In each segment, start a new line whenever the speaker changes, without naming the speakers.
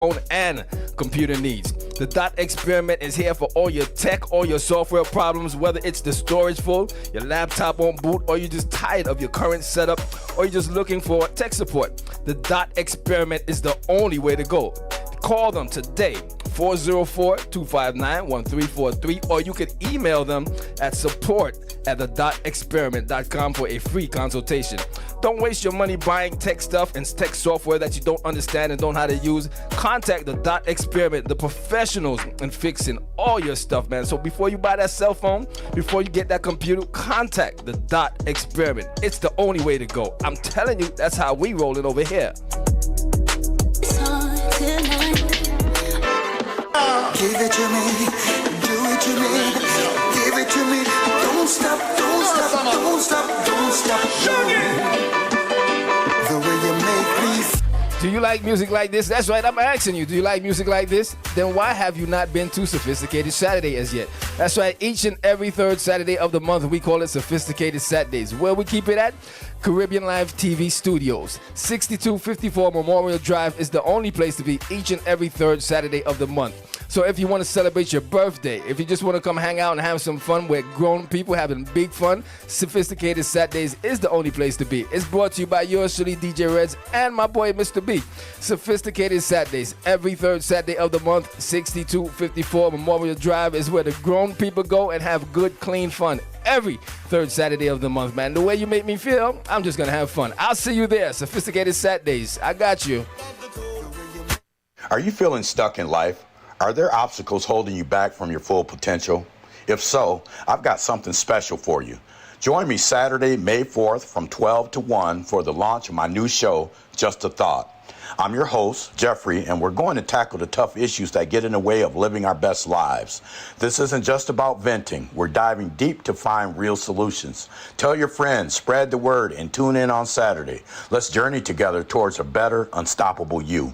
phone and computer needs. The Dot Experiment is here for all your tech, all your software problems, whether it's the storage full, your laptop won't boot, or you're just tired of your current setup, or you're just looking for tech support. The Dot Experiment is the only way to go. Call them today, 404-259-1343, or you can email them at support@thedotexperiment.com for a free consultation. Don't waste your money buying tech stuff and tech software that you don't understand and don't know how to use. Contact the Dot Experiment, the professionals in fixing all your stuff, man. So before you buy that cell phone, before you get that computer, contact the Dot Experiment. It's the only way to go. I'm telling you, that's how we roll it over here.
Give it to me, do it to me, give it to me. Don't stop, don't stop, don't stop, don't stop. The way you make me.
Do you like music like this? That's right, I'm asking you. Do you like music like this? Then why have you not been to Sophisticated Saturday as yet? That's right, each and every third Saturday of the month, we call it Sophisticated Saturdays. Where we keep it at? Caribbeanlifetv Studios. 6254 Memorial Drive is the only place to be each and every third Saturday of the month. So if you want to celebrate your birthday, if you just want to come hang out and have some fun with grown people having big fun, Sophisticated Saturdays is the only place to be. It's brought to you by yours truly, DJ Reds, and my boy, Mr. B. Sophisticated Saturdays, every third Saturday of the month, 6254 Memorial Drive is where the grown people go and have good, clean fun. Every third Saturday of the month, man. The way you make me feel, I'm just going to have fun. I'll see you there, Sophisticated Saturdays. I got you.
Are you feeling stuck in life? Are there obstacles holding you back from your full potential? If so, I've got something special for you. Join me Saturday, May 4th from 12 to 1 for the launch of my new show, Just a Thought. I'm your host, Jeffrey, and we're going to tackle the tough issues that get in the way of living our best lives. This isn't just about venting. We're diving deep to find real solutions. Tell your friends, spread the word, and tune in on Saturday. Let's journey together towards a better, unstoppable you.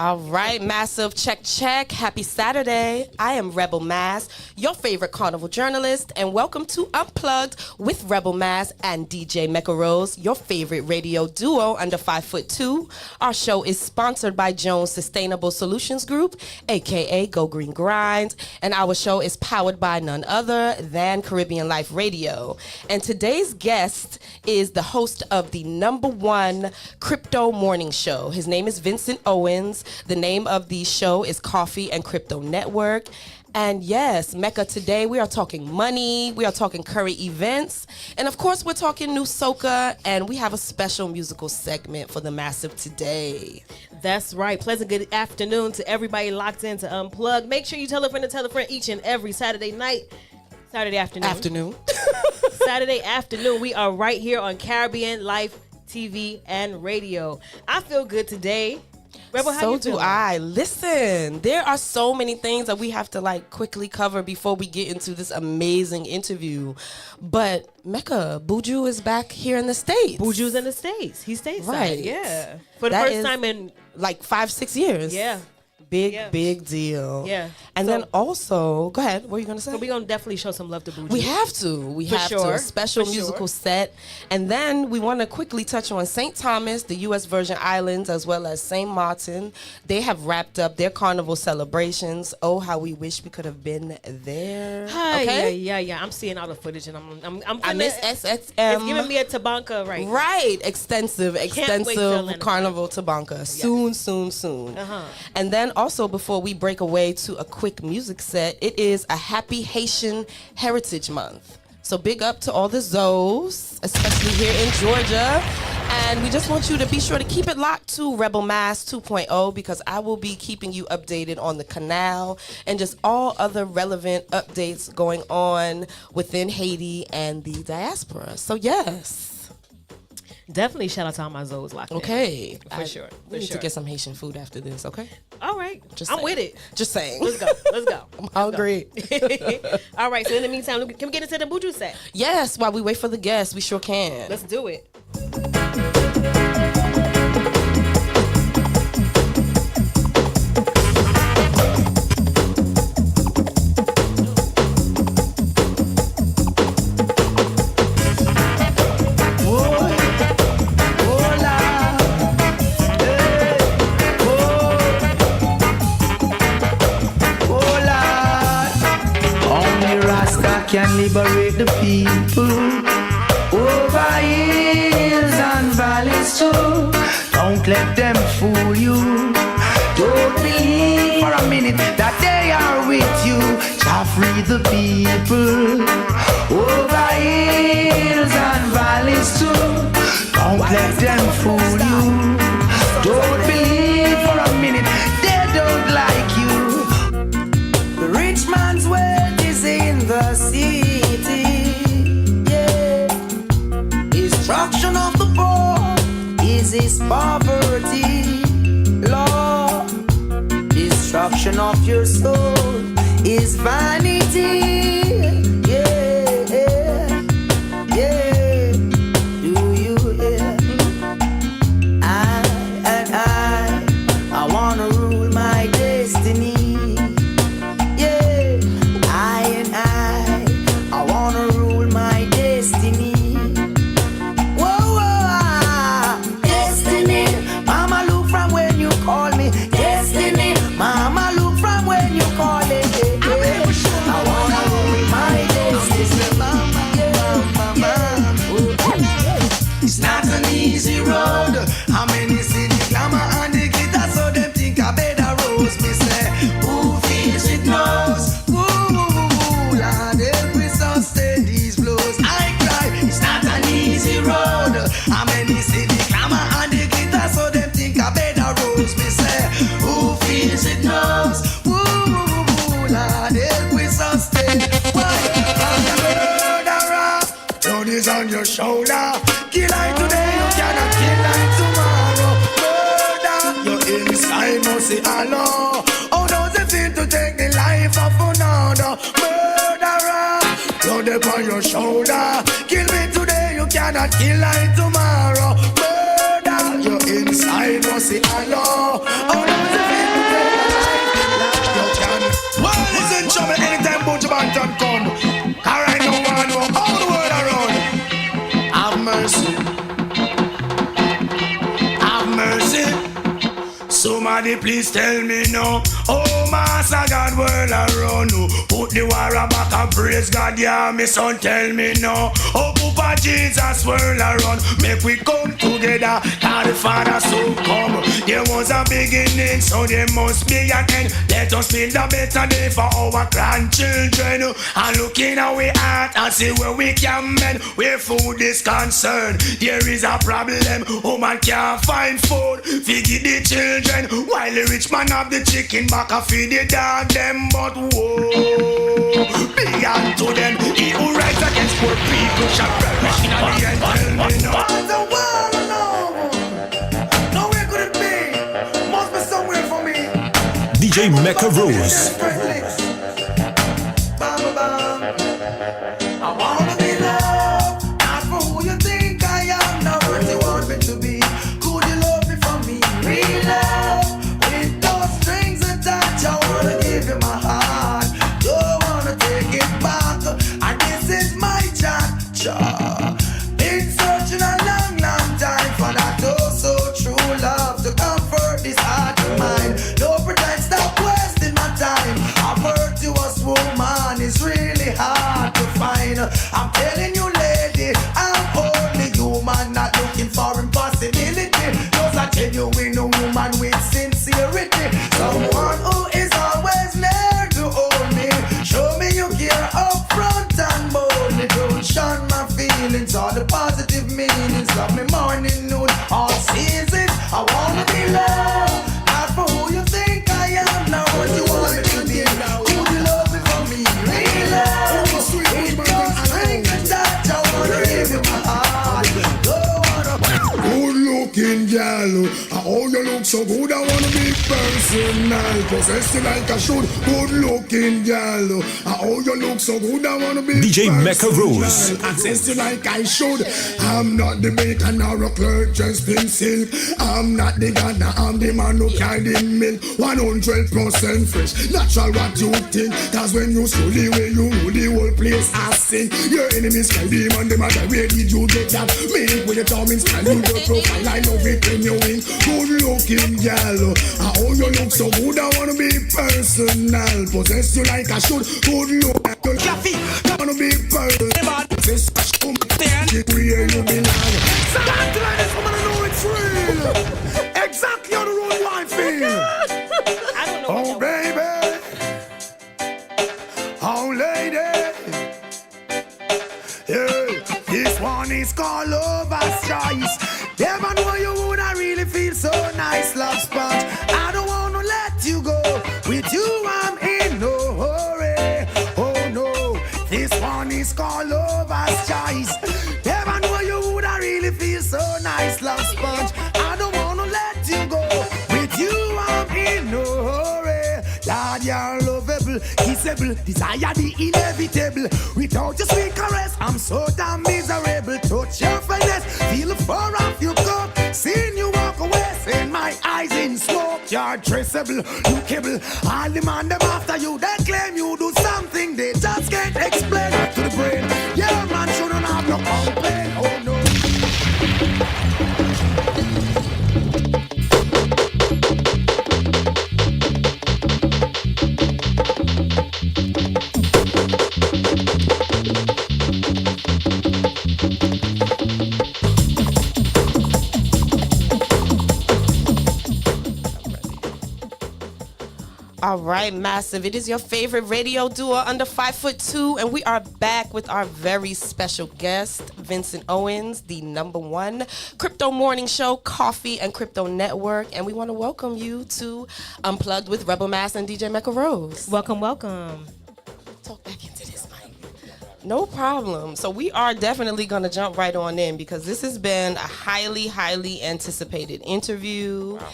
All right, massive check. Happy Saturday. I am Rebel Mass, your favorite carnival journalist, and welcome to Unplugged with Rebel Mass and DJ Mekka Rose, your favorite radio duo under 5'2". Our show is sponsored by Jones Sustainable Solutions Group, aka Go Green Grind, and our show is powered by none other than Caribbean Life Radio. And today's guest is the host of the #1 crypto morning show. His name is Vincent Owens. The name of the show is Coffee and Crypto Network. And yes, Mekka, today we are talking money, we are talking current events, and of course we're talking new soca, and we have a special musical segment for the massive today.
That's right. Pleasant good afternoon to everybody locked in to Unplugged. Make sure you tell a friend each and every Saturday afternoon. Saturday afternoon, we are right here on Caribbean Life TV and radio. I feel good today. Rebel, how
So
you
do
feeling?
I. Listen, there are so many things that we have to quickly cover before we get into this amazing interview. But Mekka, Buju is back here in the States.
Buju's in the States. He stateside.
Right.
Yeah. For the
That
first
is
time in
5-6 years.
Yeah.
Big deal.
Yeah.
And
So-
then also, go ahead. What are you going to say?
So we're going to definitely show some love to Buju.
We have to. We
For
have to.
sure.
A special
For sure.
musical set. And then we want to quickly touch on St. Thomas, the U.S. Virgin Islands, as well as St. Martin. They have wrapped up their carnival celebrations. Oh, how we wish we could have been there.
Hi,
Okay?
Yeah. I'm seeing all the footage, and
I miss SXM.
It's giving me a Tabanka right now.
Right. Extensive
wait till
Carnival Tabanka. Soon.
Uh-huh.
And then also, before we break away to a quick music set, it is a Happy Haitian Heritage Month. So big up to all the Zoes, especially here in Georgia. And we just want you to be sure to keep it locked to Rebel Mass 2.0 because I will be keeping you updated on the canal and just all other relevant updates going on within Haiti and the diaspora. So yes.
Definitely shout out to all my Zoes locked in.
Okay.
For sure.
We need to get some Haitian food after this, okay?
All right.
Just
I'm
saying.
with it.
Just saying.
Let's go. Let's go.
I'm hungry.
All right. So in the meantime, can we get into the Buju set?
Yes, while we wait for the guests, we sure can.
Let's do it.
Can liberate the people over hills and valleys too. Don't let them fool you. Don't believe for a minute that they are with you. Jah free the people over hills and valleys too. Don't let them fool you. Don't believe for a minute they don't like you. The rich man's wealth is in the city, yeah. Destruction of the poor is his poverty, Lord. Destruction of your soul is vanity, yeah, yeah. Do you hear? I wanna rule my destiny. I wanna rule my destiny. Whoa, destiny. Mama, look from when you call me. Destiny. Mama, look from when you call it. I wanna rule my destiny. It's not an easy road. How many see the glamour and the glitter, so them think I better rose. Me say, who feels it knows. These blows, I cry. It's not an easy road. How many see the glamour and the glitter, so them think I better rose. Me say, who feels it knows. Lord, help we sustain. Why? I'm the murderer. Load is on your shoulder. Kill I today, you cannot kill I tomorrow. Murder, you're inside, no see alone. How does it feel to take the life of another? Murderer. Blood upon your shoulder. Kill me today, you cannot kill I tomorrow. Murder, you're inside, no see alone. Oh, does it feel to take a life? You can. Well, listen to me anytime Buju Banton come. Alright, no one know all the world around. Have mercy. Have mercy. Somebody please tell me no. Oh, Master God, world around you. Put the war back and praise God, yeah, me son, tell me no. Oh, Papa Jesus, world around. Make we come together, cause the Father soon come. There was a beginning, so there must be an end. Let us build a better day for our grandchildren. And look in our heart and see where we can mend. Where food is concerned, there is a problem. Woman can't find food, feed the children. While the rich man have the chicken back and feed the dog them. But whoa, be unto them. He who rise against poor people shall perish in the end. Tell me now. The world alone. Nowhere could it be. Must be somewhere for me.
DJ Mekka Rose.
I wanna be loved, not for who you think I am, not what you want me to be. Could you love me for me? Real love, with those strings attached. I wanna give you my heart, don't wanna take it back. And this is my chat. Been searching a long, long time for that oh so true love to comfort this heart of mine. No pretend, stop wasting my time. Oh, you look so good, I wanna be personal. Possess you like I should, good looking girl. Oh, you look so good, I wanna be
DJ Mekka
personal.
Rose.
Access you like I should. I'm not the baker nor a clerk dressed in silk. I'm not the gardener, I'm the man who carry the milk. 100% fresh, natural what you think. Cause when you slow the way you rule the whole place, I sing. Your enemies can be man, them matter. Where did you get that milk with your charming style? You the profile, I love it when you wink. Good looking girl. Oh, you look so good, I wanna be personal. Possess you like I should. Good look, I wanna be personal. Possess where you belong. So until I this woman, I know it's real. Exactly on the road you I feel.
I don't know.
Oh baby, oh lady, yeah, this one is called Lover's Choice. Never know you would I really feel so nice, love sponge. I don't wanna let you go. With you I'm in no hurry. Oh no, this one is called Lover's Choice. Never know you would I really feel so nice, love sponge. I don't wanna let you go. With you I'm in no hurry. Lord, you're lovable, kissable, desire the inevitable. Without your sweet caress, I'm so damn miserable. Touch your finesse, feel the fur off your coat. Seeing you walk away, seeing my eyes in smoke. You're traceable, lookable. All the man them after you, they claim you do something they just can't explain. Back to the brain, yeah man shouldn't have no complaint. Oh no.
All right, Massive. It is your favorite radio duo under 5'2", and we are back with our very special guest, Vincent Owens, the #1 crypto morning show, Coffee and Crypto Network, and we want to welcome you to Unplugged with Rebel Mass and DJ Mekka Rose.
Welcome, welcome.
Talk back into this mic. No problem. So we are definitely going to jump right on in because this has been a highly anticipated interview. Wow.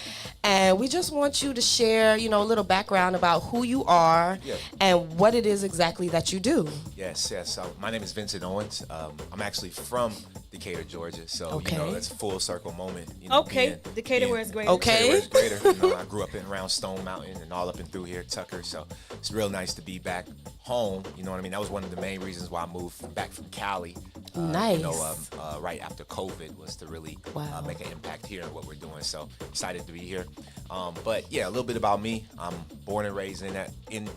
And we just want you to share, a little background about who you are and what it is exactly that you do.
Yes. So my name is Vincent Owens. I'm actually from Decatur, Georgia. So, that's a full circle moment.
Decatur where it's greater.
Okay.
Decatur where it's greater. I grew up in around Stone Mountain and all up and through here, Tucker. So it's real nice to be back home. You know what I mean? That was one of the main reasons why I moved back from Cali.
Nice.
Right after COVID was to really make an impact here in what we're doing. So excited to be here. But yeah, a little bit about me. I'm born and raised in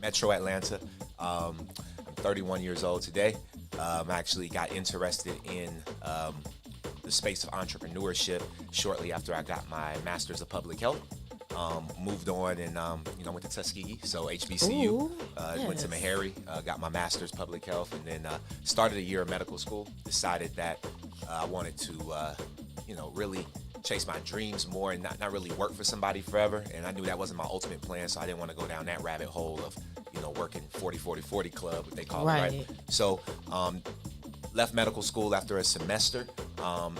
Metro Atlanta. I'm 31 years old today. I actually got interested in the space of entrepreneurship shortly after I got my master's of public health. Moved on and went to Tuskegee, so HBCU. Went to Meharry, got my master's public health, and then started a year of medical school. Decided that I wanted to really chase my dreams more and not really work for somebody forever. And I knew that wasn't my ultimate plan, so I didn't want to go down that rabbit hole of working 40-40-40 club, what they call it, right? So left medical school after a semester,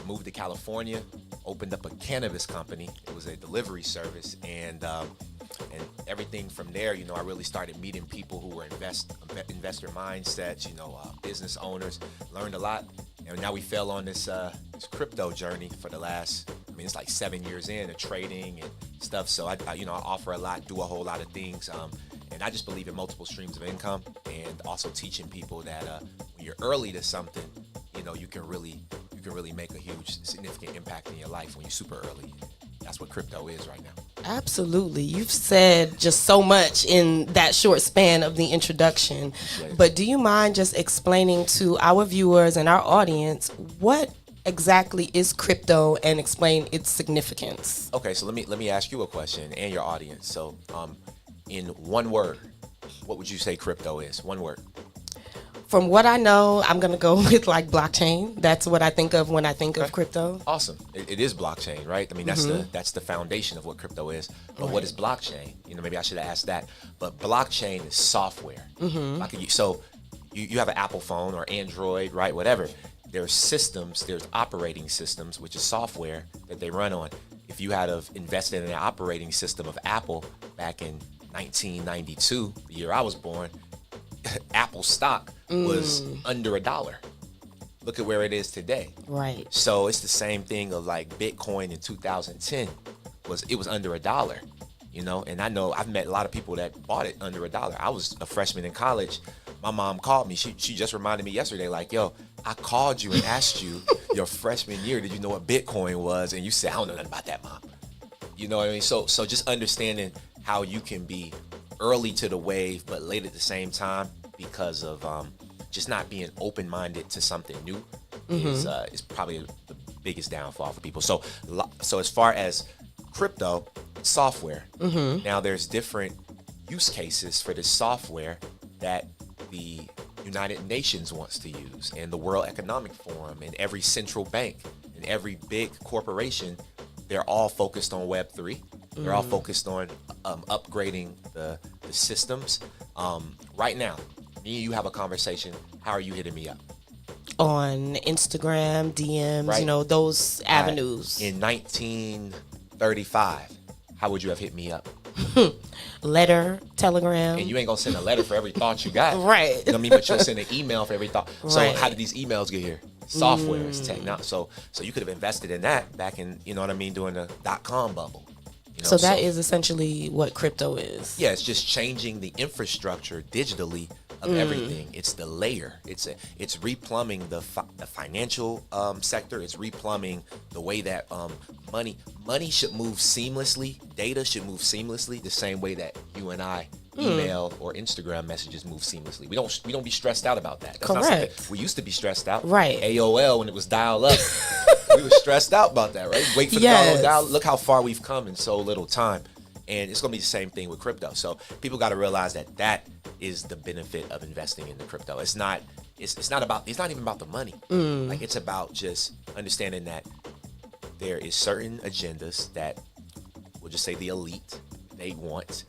moved to California, opened up a cannabis company. It was a delivery service, and everything from there, I really started meeting people who were investor mindsets, business owners. Learned a lot, and now we fell on this crypto journey for the last, it's like 7 years in of trading and stuff. So I offer a lot, do a whole lot of things, and I just believe in multiple streams of income, and also teaching people that when you're early to something, you can really make a huge, significant impact in your life when you're super early. That's what crypto is right now.
Absolutely. You've said just so much in that short span of the introduction. But do you mind just explaining to our viewers and our audience what exactly is crypto and explain its significance?
Okay, so let me ask you a question and your audience. So, in one word, what would you say crypto is? One word.
From what I know, I'm going to go with like blockchain. That's what I think of when I think of crypto.
Awesome. It is blockchain, right? That's the foundation of what crypto is. But what is blockchain? Maybe I should have asked that. But blockchain is software. So you have an Apple phone or Android, right? Whatever. There's systems, there's operating systems, which is software that they run on. if you had have invested in the operating system of Apple back in 1992, the year I was born, Apple stock was under $1. Look at where it is today.
Right.
So it's the same thing of like Bitcoin in 2010 it was under $1, you know. And I know I've met a lot of people that bought it under $1. I was a freshman in college. My mom called me. She just reminded me yesterday, like, yo, I called you and asked you your freshman year, did you know what Bitcoin was? And you said, I don't know nothing about that, Mom. You know what I mean? So just understanding how you can be early to the wave, but late at the same time because of just not being open-minded to something new is probably the biggest downfall for people. So as far as crypto software, now there's different use cases for this software that the United Nations wants to use, and the World Economic Forum, and every central bank, and every big corporation. They're all focused on Web3. They're all focused on upgrading the systems. Right now, me and you have a conversation. How are you hitting me up?
On Instagram, DMs,
Right.
you know, those avenues.
In 1935, how would you have hit me up?
Letter, telegram.
And you ain't gonna send a letter for every thought you got.
Right.
You know what I mean? But you'll send an email for every thought. So
Right.
how did these emails get here? Software is technology. So you could have invested in that back in, you know what I mean, during the .com bubble. You know,
So that is essentially what crypto is.
yeah, it's just changing the infrastructure digitally of everything. It's the layer. It's replumbing the financial sector. It's replumbing the way that money should move seamlessly. Data should move seamlessly the same way that you and I email or Instagram messages move seamlessly. We don't be stressed out about that. That's not something-
Correct.
we used to be stressed out.
Right.
AOL when it was dial up. We were stressed out about that, right? Wait for the
Yes.
dial. Look how far we've come in so little time. And it's going to be the same thing with crypto. So people got to realize that is the benefit of investing in the crypto. It's not even about the money. Like, it's about just understanding that there is certain agendas that we'll just say the elite, they want,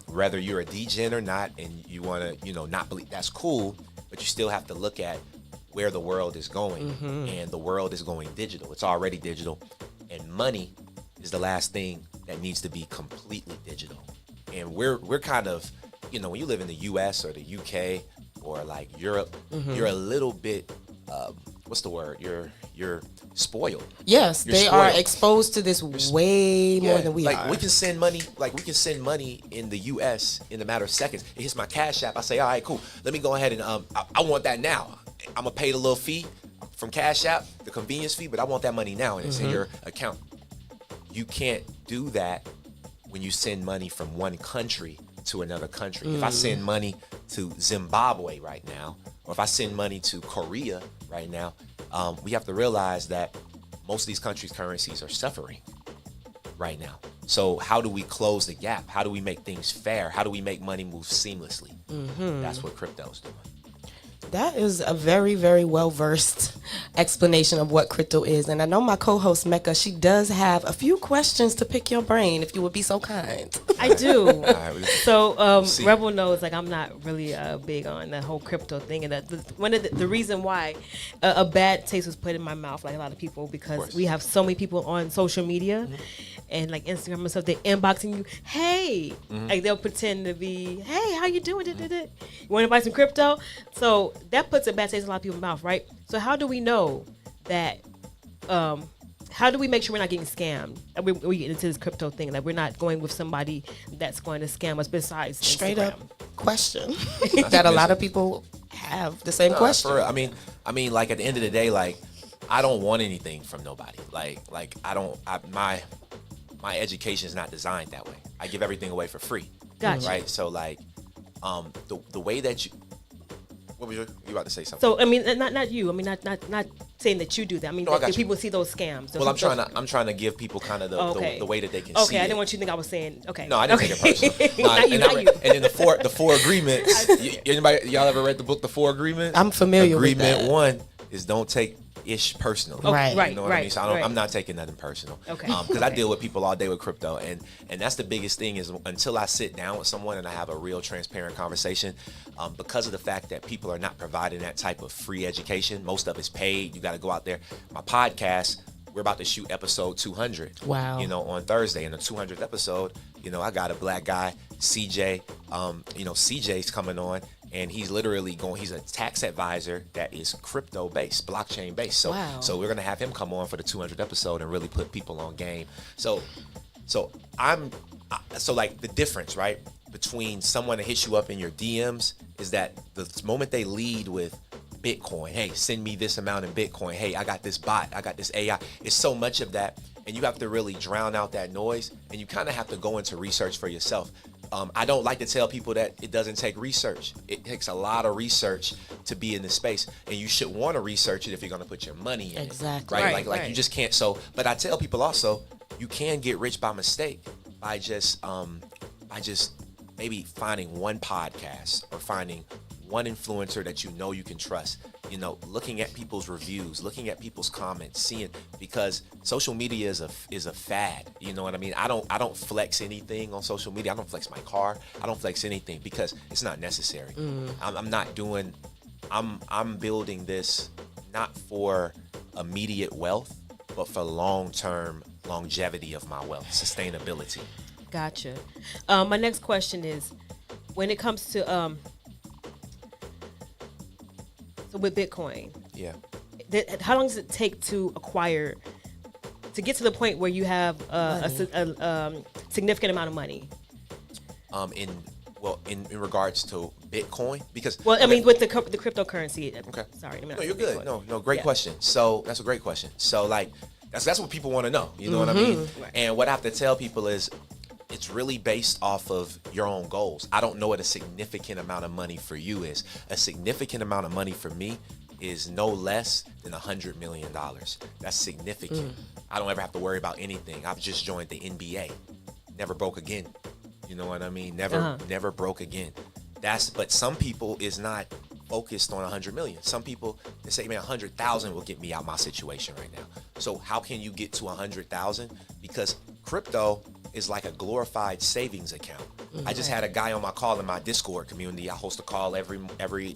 whether you're a degen or not, and you want to, not believe, that's cool, but you still have to look at where the world is going, and the world is going digital. It's already digital, and money is the last thing that needs to be completely digital. And we're kind of, when you live in the US or the UK or like Europe, you're a little bit, what's the word? You're spoiled.
Yes,
You're
they are
spoiled.
exposed to this way more than we
like
are.
we can send money in the US in a matter of seconds. It hits my Cash App. I say, all right, cool. Let me go ahead and I want that now. I'm gonna pay the little fee from Cash App, the convenience fee, but I want that money now, and it's in your account. You can't do that when you send money from one country to another country. If I send money to Zimbabwe right now, or if I send money to Korea right now, we have to realize that most of these countries' currencies are suffering right now. So how do we close the gap? How do we make things fair? How do we make money move seamlessly? That's what crypto's doing.
That is a very, very well-versed explanation of what crypto is. And I know my co-host, Mekka, she does have a few questions to pick your brain, if you would be so kind.
I do.
right,
So
see.
Rebel knows, like, I'm not really big on the whole crypto thing, and one of the reason why a bad taste was put in my mouth, like a lot of people, because we have so many people on social media and like Instagram and stuff. They inboxing you, hey, like they'll pretend to be, hey, how you doing? You want to buy some crypto? So that puts a bad taste in a lot of people's mouth, right? So how do we know that? How do we make sure we're not getting scammed? We get into this crypto thing, like we're not going with somebody that's going to scam us besides
Straight
Instagram.
up question that a lot of people have the same question.
For real. I mean, like at the end of the day, like I don't want anything from nobody. Like my education is not designed that way. I give everything away for free.
Gotcha.
Right. So like, the way that you. What was you about to say something?
So I mean, not you. I mean, not saying that you do that. I mean,
No, I got
that
you.
people see those scams.
Well, I'm trying to give people kind of the way that they can see
Okay, I
it.
didn't want you to think I was saying. Okay.
No, I didn't take it personal.
Not you, not you.
And then the four agreements. Y'all ever read the book, The Four Agreements?
I'm familiar with
Agreement
that.
1 is don't take ish personally.
Oh, Right.
right,
You know what I mean?
right,
So
right.
I'm not taking nothing personal.
Okay.
Because I deal with people all day with crypto, and that's the biggest thing is until I sit down with someone and I have a real transparent conversation, because of the fact that people are not providing that type of free education, most of it's paid. You got to go out there. My podcast, we're about to shoot episode 200.
Wow.
On Thursday. In the 200th episode, I got a black guy, CJ. CJ's coming on, and he's literally he's a tax advisor that is crypto based, blockchain based. So,
wow.
So we're gonna have him come on for the 200th episode and really put people on game. So like the difference, right, between someone that hits you up in your DMs is that the moment they lead with Bitcoin, hey, send me this amount in Bitcoin. Hey, I got this bot, I got this AI. It's so much of that, and you have to really drown out that noise, and you kind of have to go into research for yourself. I don't like to tell people that it doesn't take research. It takes a lot of research to be in this space, and you should want to reach it if you're going to put your money in
exactly.
it. Right?
Right.
Like you just can't. So, but I tell people also, you can get rich by mistake by just maybe finding one podcast or finding one influencer that you can trust. Looking at people's reviews, looking at people's comments, seeing, because social media is a fad. You know what I mean? I don't flex anything on social media. I don't flex my car. I don't flex anything because it's not necessary. I'm building this not for immediate wealth, but for long-term longevity of my wealth, sustainability.
Gotcha. My next question is, when it comes to so with Bitcoin,
Yeah.
How long does it take to get to the point where you have a significant amount of money?
In regards to Bitcoin, because
I mean with the cryptocurrency.
Okay.
Sorry,
No, you're good.
Bitcoin.
No, great question. So that's a great question. So like that's what people want to know. You know what I mean?
Right.
And what I have to tell people is, it's really based off of your own goals. I don't know what a significant amount of money for you is. A significant amount of money for me is no less than $100 million. That's significant. I don't ever have to worry about anything. I've just joined the NBA. Never broke again. You know what I mean? Never broke again. But some people is not focused on 100 million. Some people, they say, man, 100,000 will get me out my situation right now. So how can you get to 100,000? Because crypto is like a glorified savings account. I just had a guy on my call in my Discord community. I host a call every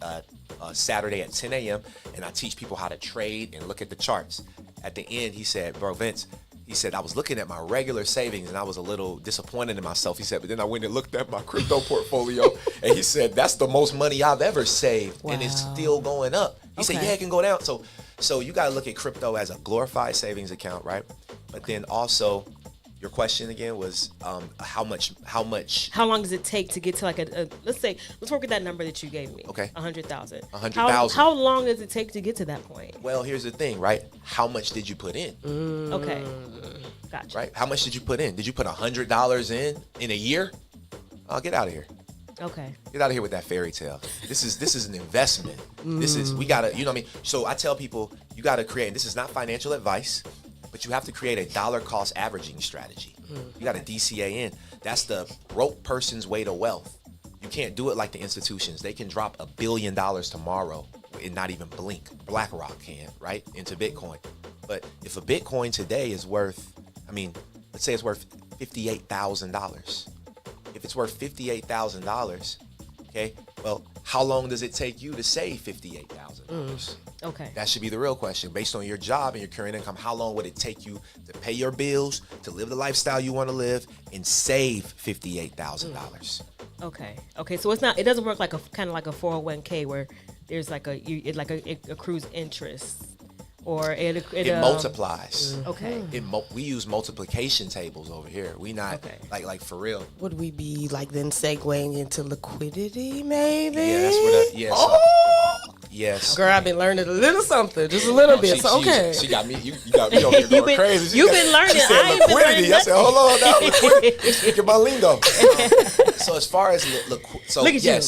Saturday at 10 a.m. and I teach people how to trade and look at the charts. At the end, he said, bro, Vince, he said, I was looking at my regular savings and I was a little disappointed in myself. He said, but then I went and looked at my crypto portfolio and he said, that's the most money I've ever saved.
Wow.
And it's still going up. He said, yeah, it can go down. So you got to look at crypto as a glorified savings account, right? But then also, your question again was how much?
How long does it take to get to like let's work with that number that you gave me.
Okay.
100,000.
100,000.
How long does it take to get to that point?
Well, here's the thing, right? How much did you put in?
Okay. Gotcha.
Right? How much did you put in? Did you put $100 in a year? Oh, get out of here.
Okay.
Get out of here with that fairy tale. This is an investment. We gotta, you know what I mean? So I tell people, you gotta create, and this is not financial advice, but you have to create a dollar cost averaging strategy. You got a DCA in. That's the broke person's way to wealth. You can't do it like the institutions. They can drop $1 billion tomorrow and not even blink. BlackRock can, right? Into Bitcoin. But if a Bitcoin today is worth, let's say it's worth $58,000. If it's worth $58,000, okay, well, how long does it take you to save $58,000?
Okay.
That should be the real question. Based on your job and your current income, how long would it take you to pay your bills, to live the lifestyle you want to live, and save $58,000?
Okay. So it doesn't work like a 401k where there's it accrues interest, or it
multiplies.
Okay.
We use multiplication tables over here. We not like for real.
Would we be like then segueing into liquidity maybe?
Yeah, that's what. Yes. Yes.
Girl, I've been learning a little something, just a little bit. So okay.
She got me. You got me over here going crazy.
You've been learning.
She said
I ain't been
liquidity.
learning
I said, hold on now. Liquidity. Speaking my lingo. So as far as look at
you,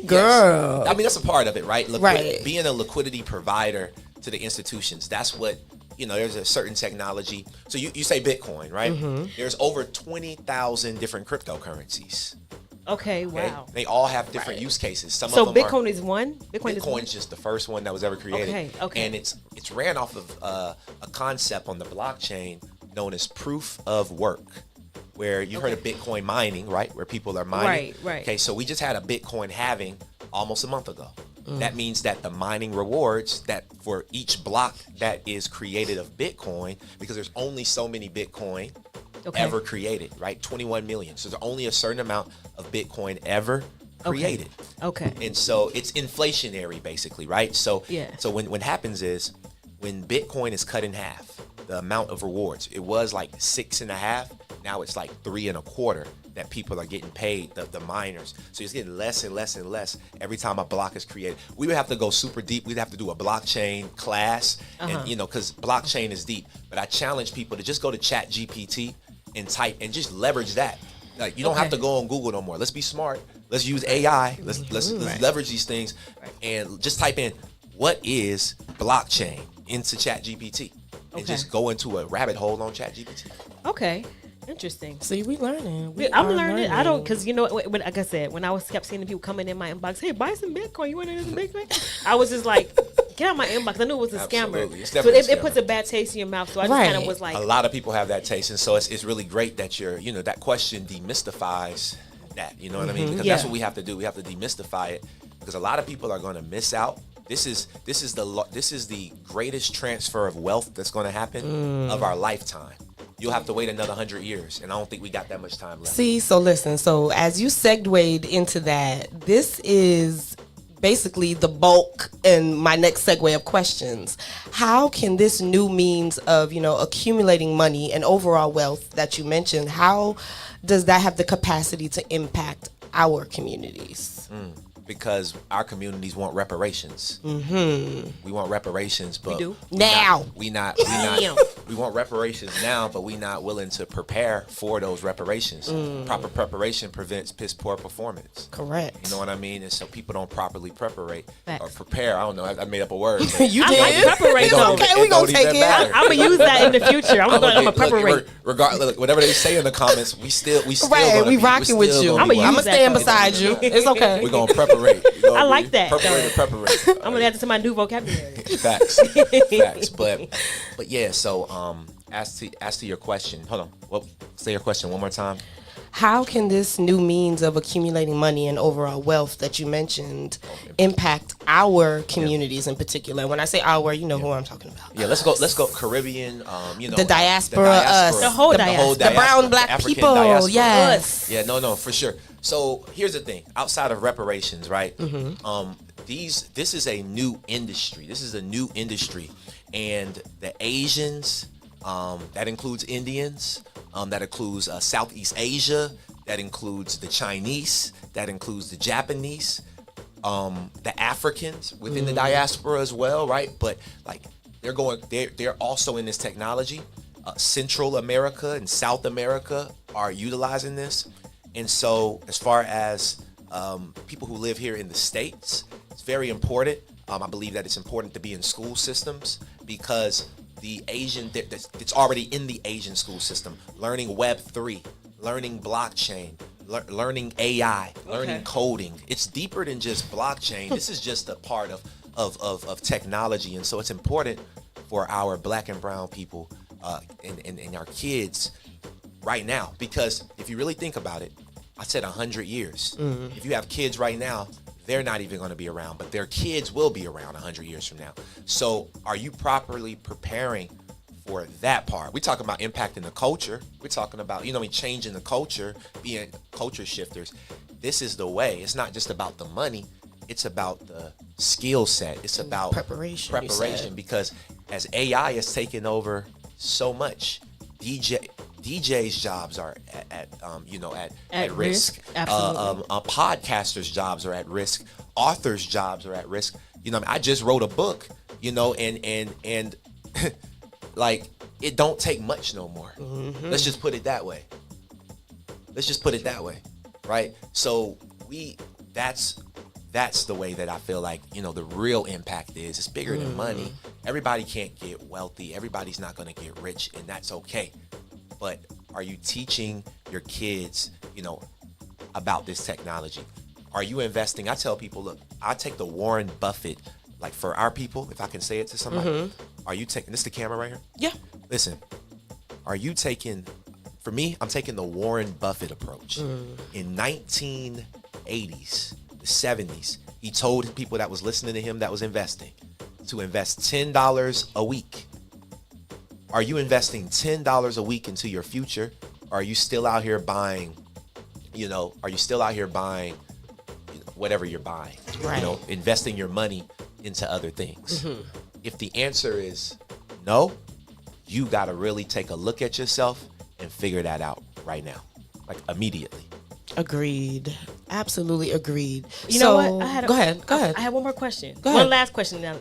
girl.
Yes. That's a part of it, right?
Right.
Being a liquidity provider to the institutions. That's what, there's a certain technology. So you say Bitcoin, right? Mm-hmm. There's over 20,000 different cryptocurrencies.
Okay, wow.
They all have different use cases. Some
so
of them
Bitcoin is one?
Bitcoin's just the first one that was ever created.
Okay.
And it's ran off of a concept on the blockchain known as proof of work, where you heard of Bitcoin mining, right? Where people are mining.
Right.
Okay, so we just had a Bitcoin halving almost a month ago. That means that the mining rewards that for each block that is created of Bitcoin, because there's only so many Bitcoin ever created, right? 21 million. So there's only a certain amount of Bitcoin ever created.
Okay.
And so it's inflationary basically, right? So
Yeah.
so when happens is when Bitcoin is cut in half, the amount of rewards, it was like 6.5, now it's like 3.25 that people are getting paid, the miners. So it's getting less and less and less every time a block is created. We would have to go super deep. We'd have to do a blockchain class, and because blockchain is deep. But I challenge people to just go to Chat GPT and type and just leverage that. Like you don't have to go on Google no more. Let's be smart. Let's use AI. Let's leverage these things and just type in what is blockchain into Chat GPT and just go into a rabbit hole on Chat GPT.
Okay. Interesting.
See, we learning.
I'm learning. I don't, because you know, like I said, when I kept seeing the people coming in my inbox, hey, buy some Bitcoin. You want to do some Bitcoin? I was just like, get out my inbox. I knew it was a scammer.
It's
So
definitely a
it
scammer.
puts a bad taste in your mouth. So I just kind of was like,
A lot of people have that taste, and so it's really great that that question demystifies that. You know what I mean? Because that's what we have to do. We have to demystify it because a lot of people are going to miss out. This is the greatest transfer of wealth that's going to happen of our lifetime. You'll have to wait another 100 years, and I don't think we got that much time left.
See, so listen. So as you segued into that, this is basically the bulk and my next segue of questions. How can this new means of, accumulating money and overall wealth that you mentioned, how does that have the capacity to impact our communities?
Because our communities want reparations. We want reparations, but
do?
we not we want reparations now, but we not willing to prepare for those reparations. Proper preparation prevents piss poor performance.
Correct.
You know what I mean? And so people don't properly prepare.
Facts.
I don't know. I made up a word. but
You
I
did.
like preparation.
Okay, we gonna take it.
I'm going to use that in the future. I'm going to preparate.
Regardless, whatever they say in the comments, we still
Right,
gonna
we
be-
rocking with
still
you.
gonna
I'm
be
gonna
use that
stand
though.
beside you. It's okay.
We're gonna preparate. You know what
I
mean?
like that,
Preparate.
I'm going to add it to my new vocabulary.
Facts. But yeah. So as to your question, hold on. Say your question one more time.
How can this new means of accumulating money and overall wealth that you mentioned impact our communities in particular? When I say our, you know who I'm talking about.
Yeah, let's go Caribbean.
The diaspora, us,
The whole diaspora.
the brown, black
African
people.
diaspora.
Yes.
Yeah, no, for sure. So here's the thing. Outside of reparations, right? This is a new industry. This is a new industry, and the Asians, that includes Indians, that includes Southeast Asia, that includes the Chinese, that includes the Japanese, the Africans within the diaspora as well, right? But like they're also in this technology. Central America and South America are utilizing this. And so as far as people who live here in the States, it's very important. I believe that it's important to be in school systems because it's already in the Asian school system. Learning Web3, learning blockchain, learning AI, learning coding. It's deeper than just blockchain. This is just a part of technology. And so it's important for our black and brown people and our kids right now. Because if you really think about it, I said 100 years. If you have kids right now, they're not even going to be around, but their kids will be around 100 years from now. So are you properly preparing for that part? We're talking about impacting the culture. We're talking about, changing the culture, being culture shifters. This is the way. It's not just about the money. It's about the skill set. It's about preparation because as AI is taking over so much, DJ's jobs are at risk.
Absolutely.
Podcasters' jobs are at risk. Authors' jobs are at risk. I just wrote a book, and like it don't take much no more. Let's just put it that way. Right? So that's the way that I feel like, the real impact is. It's bigger than money. Everybody can't get wealthy. Everybody's not going to get rich, and that's okay. But are you teaching your kids, about this technology? Are you investing? I tell people, look, I take the Warren Buffett, like for our people, if I can say it to somebody, are you taking, this is the camera right here?
Yeah.
Listen, are you taking, for me, I'm taking the Warren Buffett approach. In 1980s, the 70s, He told people that was listening to him that was investing to invest $10 a week. Are you investing $10 a week into your future? Or are you still out here buying, whatever you're buying?
Right.
Investing your money into other things. If the answer is no, you got to really take a look at yourself and figure that out right now, like immediately.
Agreed. Absolutely agreed.
You know what? Go
ahead.
I have one more question.
Go ahead.
One last question now.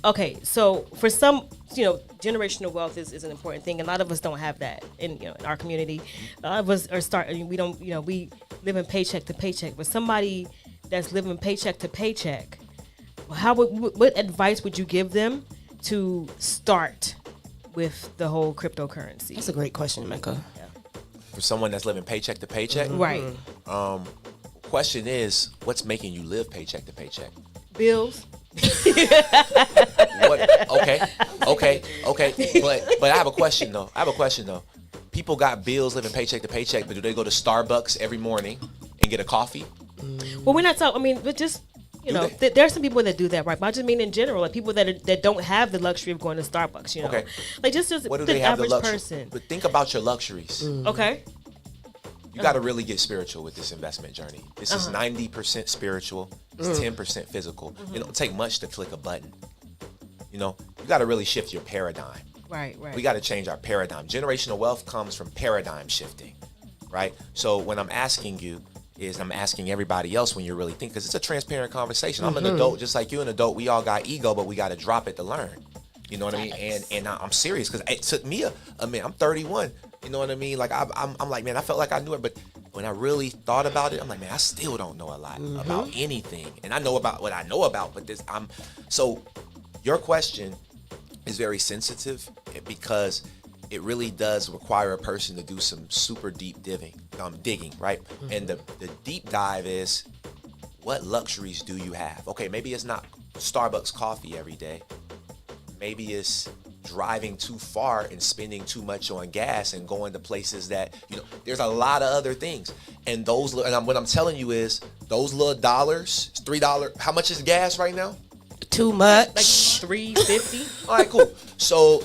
Okay, so for some, generational wealth is an important thing. A lot of us don't have that in our community. A lot of us we don't, we live in paycheck to paycheck. But somebody that's living paycheck to paycheck, what advice would you give them to start with the whole cryptocurrency?
That's a great question, Mekka.
For someone that's living paycheck to paycheck,
Right.
Question is, what's making you live paycheck to paycheck?
Bills.
What? Okay. But I have a question though. People got bills living paycheck to paycheck, but do they go to Starbucks every morning and get a coffee?
Well, we're not talking. But just there are some people that do that, right? But I just mean in general, like people that don't have the luxury of going to Starbucks.
Okay.
Like just
What do
the
they have
average
the luxury?
person.
But think about your luxuries.
Okay.
You got to really get spiritual with this investment journey. This is 90% spiritual. It's 10% physical. It don't take much to click a button. You got to really shift your paradigm.
Right.
We got to change our paradigm. Generational wealth comes from paradigm shifting, right? So when I'm asking you, I'm asking everybody else when you're really thinking, because it's a transparent conversation. I'm an adult, just like you, an adult. We all got ego, but we got to drop it to learn. You know what I mean? And I'm serious, because it took me a minute. I'm 31. You know what I mean? Like I'm like, man, I felt like I knew it, but when I really thought about it, I'm like, man, I still don't know a lot about anything. And I know about what I know about, but so your question is very sensitive, because it really does require a person to do some super deep digging, right? And the deep dive is, what luxuries do you have? Okay, maybe it's not Starbucks coffee every day. Maybe it's driving too far and spending too much on gas and going to places that, there's a lot of other things. And what I'm telling you is, those little dollars, $3, how much is gas right now?
Too much.
Like $3.50.
All right, cool. So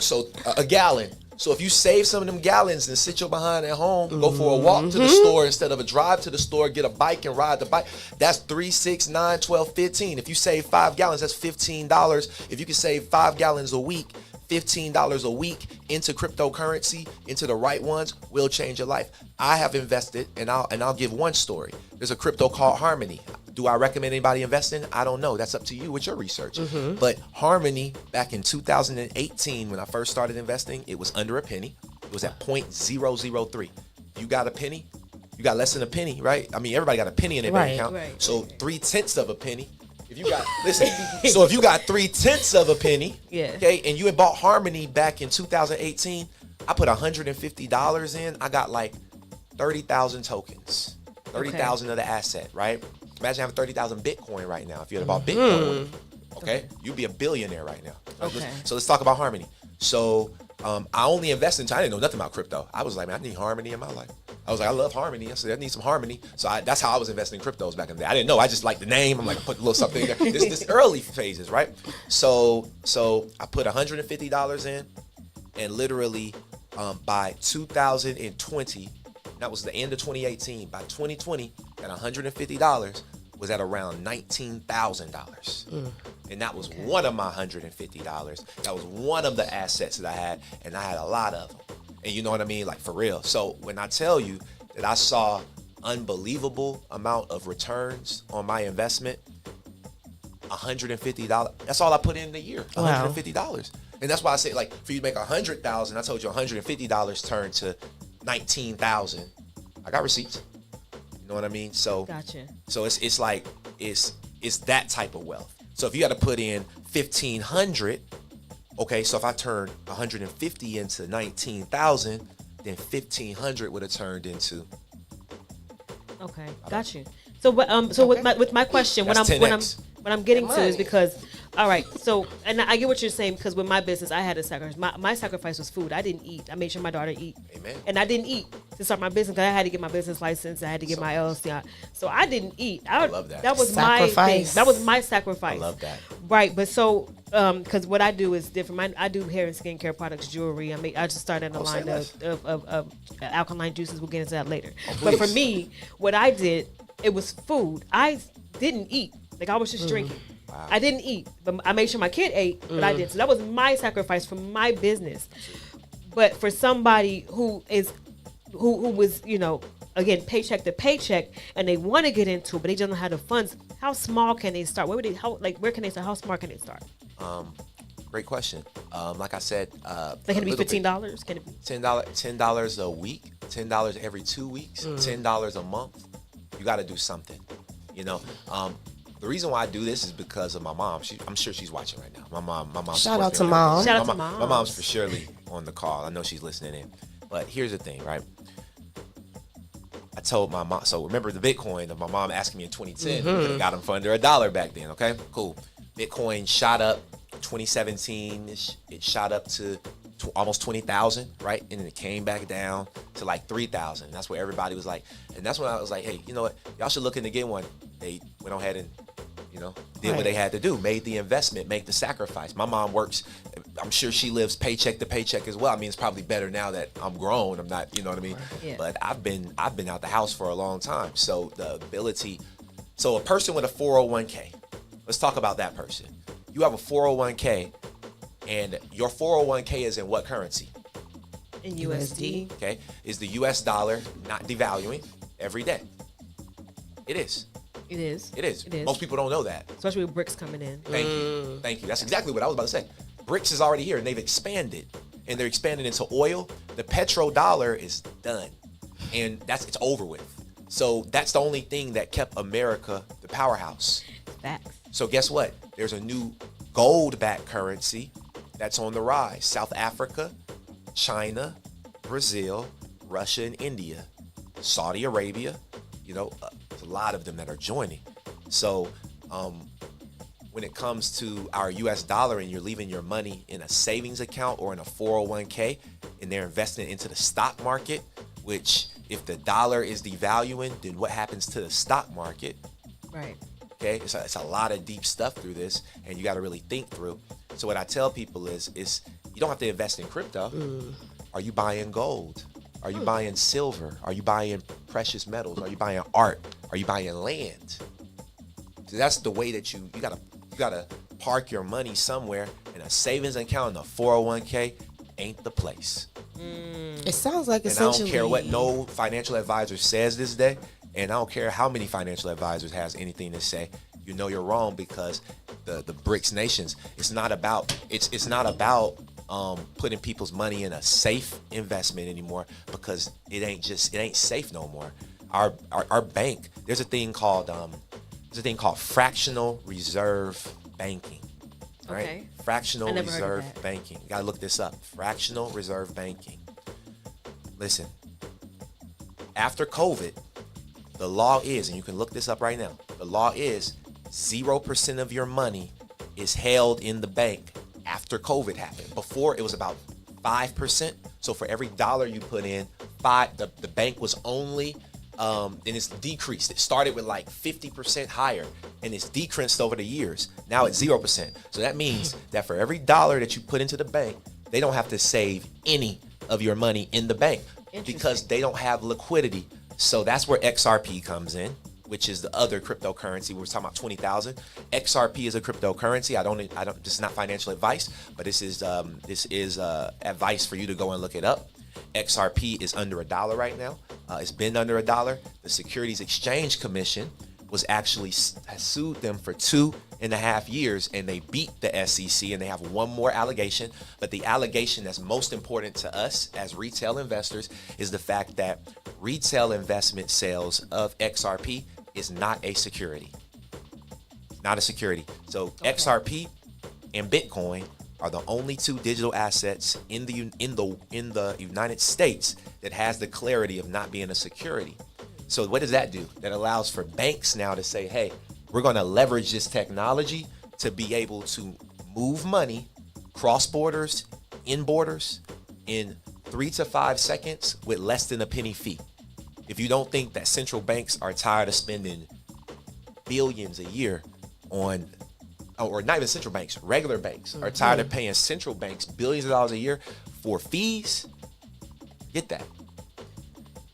a gallon. So if you save some of them gallons and sit your behind at home, go for a walk to the store instead of a drive to the store, get a bike and ride the bike, that's 3, 6, 9, 12, 15. If you save 5 gallons, that's $15. If you can save 5 gallons a week, $15 a week into cryptocurrency, into the right ones, will change your life. I have invested, and I'll give one story. There's a crypto called Harmony. Do I recommend anybody investing? I don't know. That's up to you with your research. But Harmony, back in 2018, when I first started investing, it was under a penny. It was at 0.003. You got a penny? You got less than a penny, right? I mean, everybody got a penny in their bank account.
Right.
So 3/10 of a penny. If you got, so if you got 3/10 of a penny, okay, and you had bought Harmony back in 2018, I put $150 in. I got like 30,000 tokens, 30,000 of the asset, right? Imagine having 30,000 Bitcoin right now. If you had bought Bitcoin, okay, you'd be a billionaire right now.
Okay.
So let's talk about Harmony. So I only invested I didn't know nothing about crypto. I was like, man, I need Harmony in my life. I was like, I love Harmony. I said, I need some Harmony. So that's how I was investing in cryptos back in the day. I didn't know. I just liked the name. I'm like, I put a little something in there. This early phases, right? So I put $150 in, and literally by 2020, that was the end of 2018. By 2020, that $150 was at around $19,000. And that was one of my $150. That was one of the assets that I had, and I had a lot of them. And you know what I mean? Like, for real. So when I tell you that I saw unbelievable amount of returns on my investment, $150, that's all I put in a year, $150. And that's why I say, like, for you to make $100,000, I told you $150 turned to $19,000. I got receipts. You know what I mean? So,
Gotcha.
So it's like, it's that type of wealth. So if you got to put in $1,500, okay, so if I turn 150 into 19,000, then 1,500 would have turned into.
Okay, got you. So, with my question, what I'm getting to is because All right. So, and I get what you're saying because with my business, I had a sacrifice. My sacrifice was food. I didn't eat. I made sure my daughter eat.
Amen.
And I didn't eat to start my business because I had to get my business license. I had to get my LLC. So I didn't eat. I
love that.
That was
Sacrifice.
my thing. That was my sacrifice.
I love that.
Right. But so, because what I do is different. I do hair and skincare products, jewelry. I just started a line of alkaline juices. We'll get into that later. But for me, what I did, it was food. I didn't eat. Like I was just drinking.
Wow.
I didn't eat, but I made sure my kid ate, but I did. So that was my sacrifice for my business. But for somebody who was, again, paycheck to paycheck, and they want to get into it, but they don't know how to funds. How small can they start? Where can they start? How smart can they start?
Great question. Like I said,
Can it be $15? Can it be
$10 a week, $10 every 2 weeks, $10 a month? You got to do something. The reason why I do this is because of my mom. I'm sure she's watching right now. My mom.
Shout out to mom.
Shout out to mom.
My mom's for surely on the call. I know she's listening in. But here's the thing, right? I told my mom. So remember the Bitcoin of my mom asking me in 2010. We could have got him for under $1 back then. Okay, cool. Bitcoin shot up 2017. It shot up to almost 20,000, right? And then it came back down to like 3,000. That's where everybody was like, and that's when I was like, hey, you know what? Y'all should look into getting one. They went ahead and did what they had to do, made the investment, make the sacrifice. My mom works, I'm sure she lives paycheck to paycheck as well. I mean, it's probably better now that I'm grown. I'm not, you know what I mean?
Yeah.
But I've been out the house for a long time. So the ability, so a person with a 401k, let's talk about that person. You have a 401k and your 401k is in what currency?
in USD?
Okay. Is the US dollar not devaluing every day? It is.
It is.
It is.
It is.
Most people don't know that.
Especially with bricks coming in.
Thank you. Thank you. That's exactly what I was about to say. BRICS is already here and they've expanded. And they're expanding into oil. The petrodollar is done. And it's over with. So that's the only thing that kept America the powerhouse.
Facts.
So guess what? There's a new gold-backed currency that's on the rise. South Africa, China, Brazil, Russia, and India. Saudi Arabia, there's a lot of them that are joining. So when it comes to our US dollar and you're leaving your money in a savings account or in a 401k and they're investing into the stock market, which if the dollar is devaluing, then what happens to the stock market?
Right.
Okay, it's a lot of deep stuff through this, and you got to really think through. So what I tell people is you don't have to invest in crypto. Are you buying gold? Are you buying silver? Are you buying precious metals? Are you buying art? Are you buying land? So that's the way that you gotta park your money somewhere, and a savings account and a 401k ain't the place.
It sounds like
And
essentially.
I don't care what no financial advisor says this day, and I don't care how many financial advisors has anything to say. You're wrong, because the BRICS nations, it's not about putting people's money in a safe investment anymore, because it ain't safe no more. Our bank, there's a thing called fractional reserve banking. Right?
Okay.
Fractional
I never heard of
reserve
that.
banking. You gotta look this up. Fractional reserve banking. Listen, after COVID, the law is, and you can look this up right now, the law is 0% of your money is held in the bank after COVID happened. Before, it was about 5%. So for every dollar you put in, the bank was only, and it's decreased. It started with like 50% higher, and it's decreased over the years. Now it's 0%. So that means that for every dollar that you put into the bank, they don't have to save any of your money in the bank because they don't have liquidity. So that's where XRP comes in, which is the other cryptocurrency. We were talking about 20,000. XRP is a cryptocurrency. I don't. This is not financial advice, but this is advice for you to go and look it up. XRP is under $1 right now. It's been under $1. The Securities Exchange Commission has sued them for 2.5 years, and they beat the SEC, and they have one more allegation. But the allegation that's most important to us as retail investors is the fact that retail investment sales of XRP is not a security. Not a security. So XRP and Bitcoin are the only two digital assets in the United States that has the clarity of not being a security. So what does that do? That allows for banks now to say, hey, we're going to leverage this technology to be able to move money cross borders, in borders, in 3 to 5 seconds with less than a penny fee. If you don't think that central banks are tired of spending billions a year on, or not even central banks, regular banks are tired of paying central banks billions of dollars a year for fees, get that.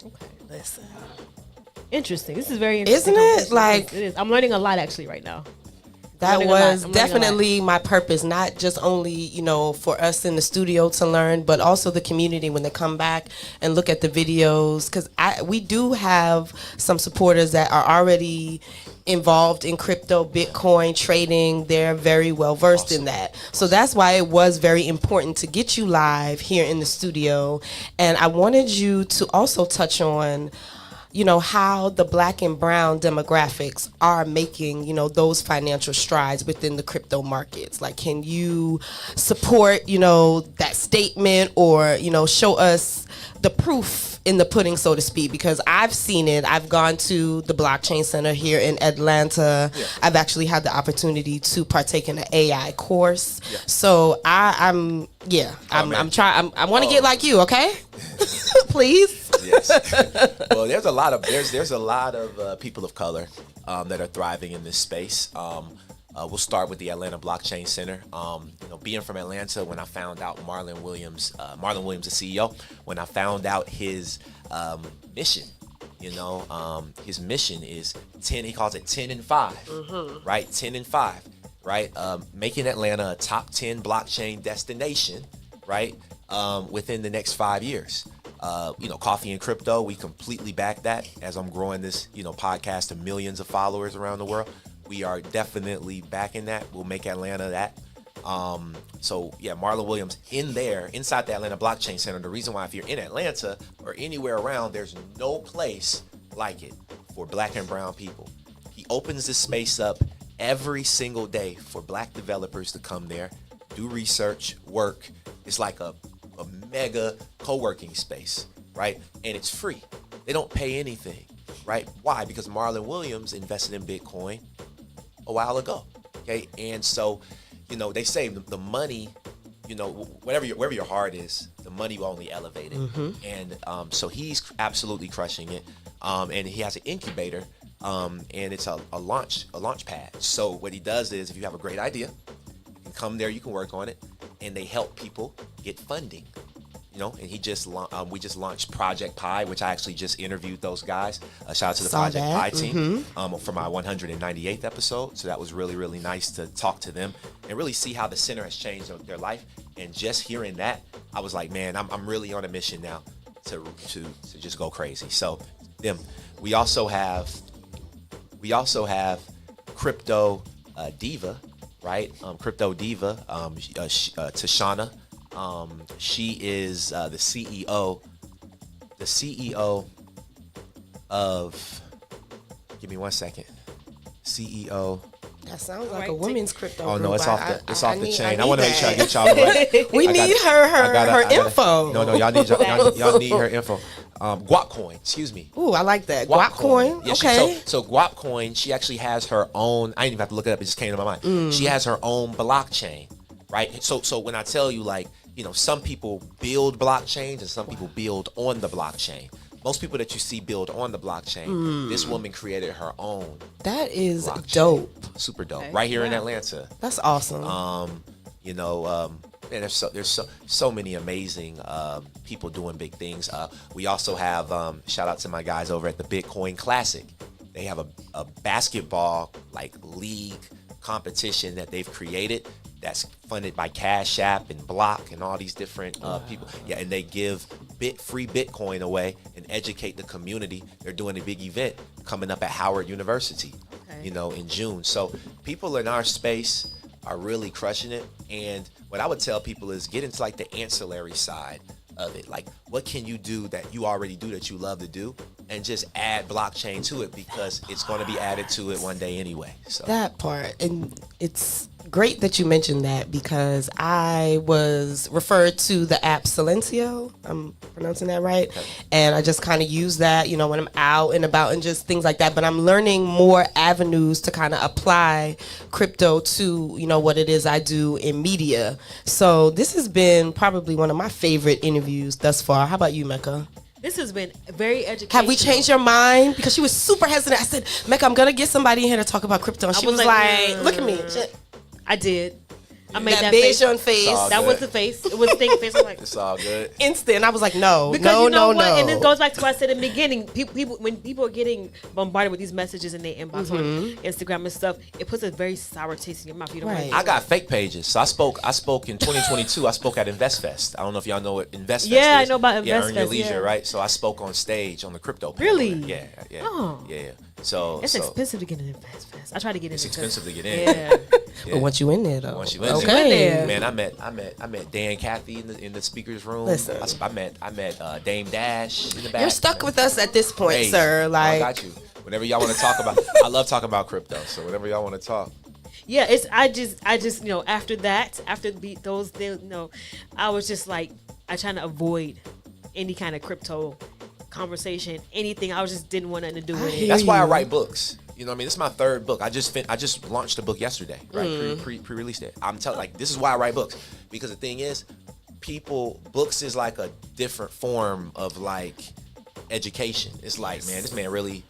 Okay, listen. Interesting. This is very interesting.
Isn't it? Like,
it is. I'm learning a lot actually right now.
That was definitely my purpose, not just only, you know, for us in the studio to learn, but also the community when they come back and look at the videos. Because we do have some supporters that are already involved in crypto, Bitcoin trading. They're very well versed in that. So that's why it was very important to get you live here in the studio. And I wanted you to also touch on, you know, how the black and brown demographics are making, you know, those financial strides within the crypto markets. Like, can you support, you know, that statement, or, you know, show us the proof in the pudding, so to speak? Because I've seen it. I've gone to the Blockchain Center here in Atlanta. Yeah. I've actually had the opportunity to partake in an AI course. Yeah. So I'm trying. I want to get like you, okay? Please.
Yes. Well, there's a lot of people of color that are thriving in this space. We'll start with the Atlanta Blockchain Center. You know, being from Atlanta, when I found out Marlon Williams, the CEO, when I found out his mission, you know, his mission is 10. He calls it 10 and 5, right? 10 and 5, right? Making Atlanta a top 10 blockchain destination, right? Within the next 5 years. You know, Coffee and Crypto, we completely back that. As I'm growing this, you know, podcast to millions of followers around the world, we are definitely backing that. We'll make Atlanta that. So yeah, Marlon Williams inside the Atlanta Blockchain Center. The reason why, if you're in Atlanta or anywhere around, there's no place like it for black and brown people. He opens this space up every single day for black developers to come there, do research, work. It's like a mega co-working space, right? And it's free. They don't pay anything, right? Why? Because Marlon Williams invested in Bitcoin a while ago, okay? And so, you know, they say the money, you know, wherever your heart is, the money will only elevate it. And so he's absolutely crushing it. And he has an incubator, and it's a launch pad. So what he does is, if you have a great idea, you can come there, you can work on it, and they help people get funding. You know, and we just launched Project Pi, which I actually just interviewed those guys. Shout out to the Project Pi team for my 198th episode. So that was really, really nice to talk to them and really see how the center has changed their life. And just hearing that, I was like, man, I'm really on a mission now to just go crazy. So them. We also have Crypto Diva, right? Crypto Diva, Tashana. She is the CEO of, give me 1 second. CEO.
That sounds like a women's crypto.
Oh no,
group.
it's off the chain. I want to make sure I get y'all right.
We need her info.
No, y'all need her info. Guap Coin, excuse me.
Ooh, I like that. Guap Coin.
Yeah,
okay.
So Guap Coin, she actually has her own. I didn't even have to look it up. It just came to my mind. She has her own blockchain, right? So when I tell you, like, you know, some people build blockchains and some people build on the blockchain. Most people that you see build on the blockchain, this woman created her own.
That is
blockchain.
Dope.
Super dope. Okay. Right here in Atlanta.
That's awesome.
You know, and there's so many amazing people doing big things. We also have shout out to my guys over at the Bitcoin Classic. They have a basketball like league competition that they've created that's funded by Cash App and Block and all these different people. Yeah, and they give free Bitcoin away and educate the community. They're doing a big event coming up at Howard University, you know, in June. So people in our space are really crushing it. And what I would tell people is get into like the ancillary side of it. Like, what can you do that you already do that you love to do, and just add blockchain to it, because it's going to be added to it one day anyway. So
that part, and it's great that you mentioned that because I was referred to the app Silencio. I'm pronouncing that right. And I just kind of use that, when I'm out and about and just things like that. But I'm learning more avenues to kind of apply crypto to, what it is I do in media. So this has been probably one of my favorite interviews thus far. How about you, Mekka?
This has been very educational.
Have we changed your mind? Because she was super hesitant. I said, Mekka, I'm going to get somebody in here to talk about crypto. And she was like, look at me.
I did. I made
that
that face.
face.
That was the face. It was the thing face. I'm like,
it's all good.
Instant. I was like, no,
because
no,
you know
no,
what?
no.
And it goes back to what I said in the beginning. When people are getting bombarded with these messages in their inbox on Instagram and stuff, it puts a very sour taste in your mouth. You don't
Right.
want
I got fake pages. So I spoke in 2022. I spoke at InvestFest. I don't know if y'all know what InvestFest is.
Yeah, I know about
Yeah, Earn Your
InvestFest,
Leisure,
yeah.
right? So I spoke on stage on the crypto panel.
Really?
Yeah.
Oh.
Yeah. So
It's expensive to get in InvestFest. I try to get in.
It's
it
expensive
too.
to get in.
Yeah.
But once you in there, though.
Once you in
okay.
there.
Man, I met Dan Cathy in the speakers room.
Listen.
I met Dame Dash in the back.
You're stuck with us at this point,
Hey,
sir.
I
Like,
got you. Whenever y'all want to talk about, I love talking about crypto. So whenever y'all want to talk.
Yeah, I just after that, I was just like, I trying to avoid any kind of crypto conversation, anything. I just didn't want nothing to do with it.
That's why I write books. You know what I mean? This is my third book. I just launched a book yesterday, right? Pre-released it. I'm telling, like, this is why I write books, because the thing is, books is like a different form of like education. It's like, man, this man really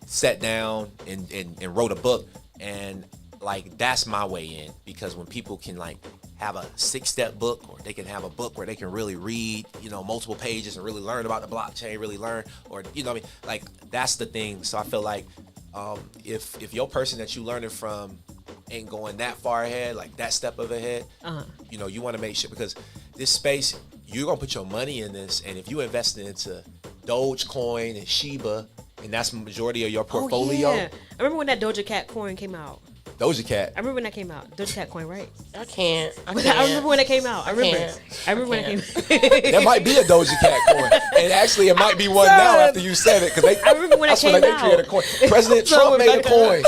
sat down and wrote a book, and like that's my way in, because when people can like have a 6-step book, or they can have a book where they can really read, multiple pages and really learn about the blockchain, really learn, or what I mean, like that's the thing. So I feel like if your person that you learning from ain't going that far ahead, like that step of ahead, you want to make sure, because this space, you're gonna put your money in this, and if you invest into Dogecoin and Shiba, and that's the majority of your portfolio.
Oh, yeah. I remember when that Doja Cat coin came out.
Doja Cat.
I remember when that came out. Doja Cat coin, right?
I can't.
I remember when it came out. I remember when it came out.
There might be a Doja Cat coin, and actually it might be one now after you said it, because
I remember when it came
they
out.
created a coin. President Trump made a coin.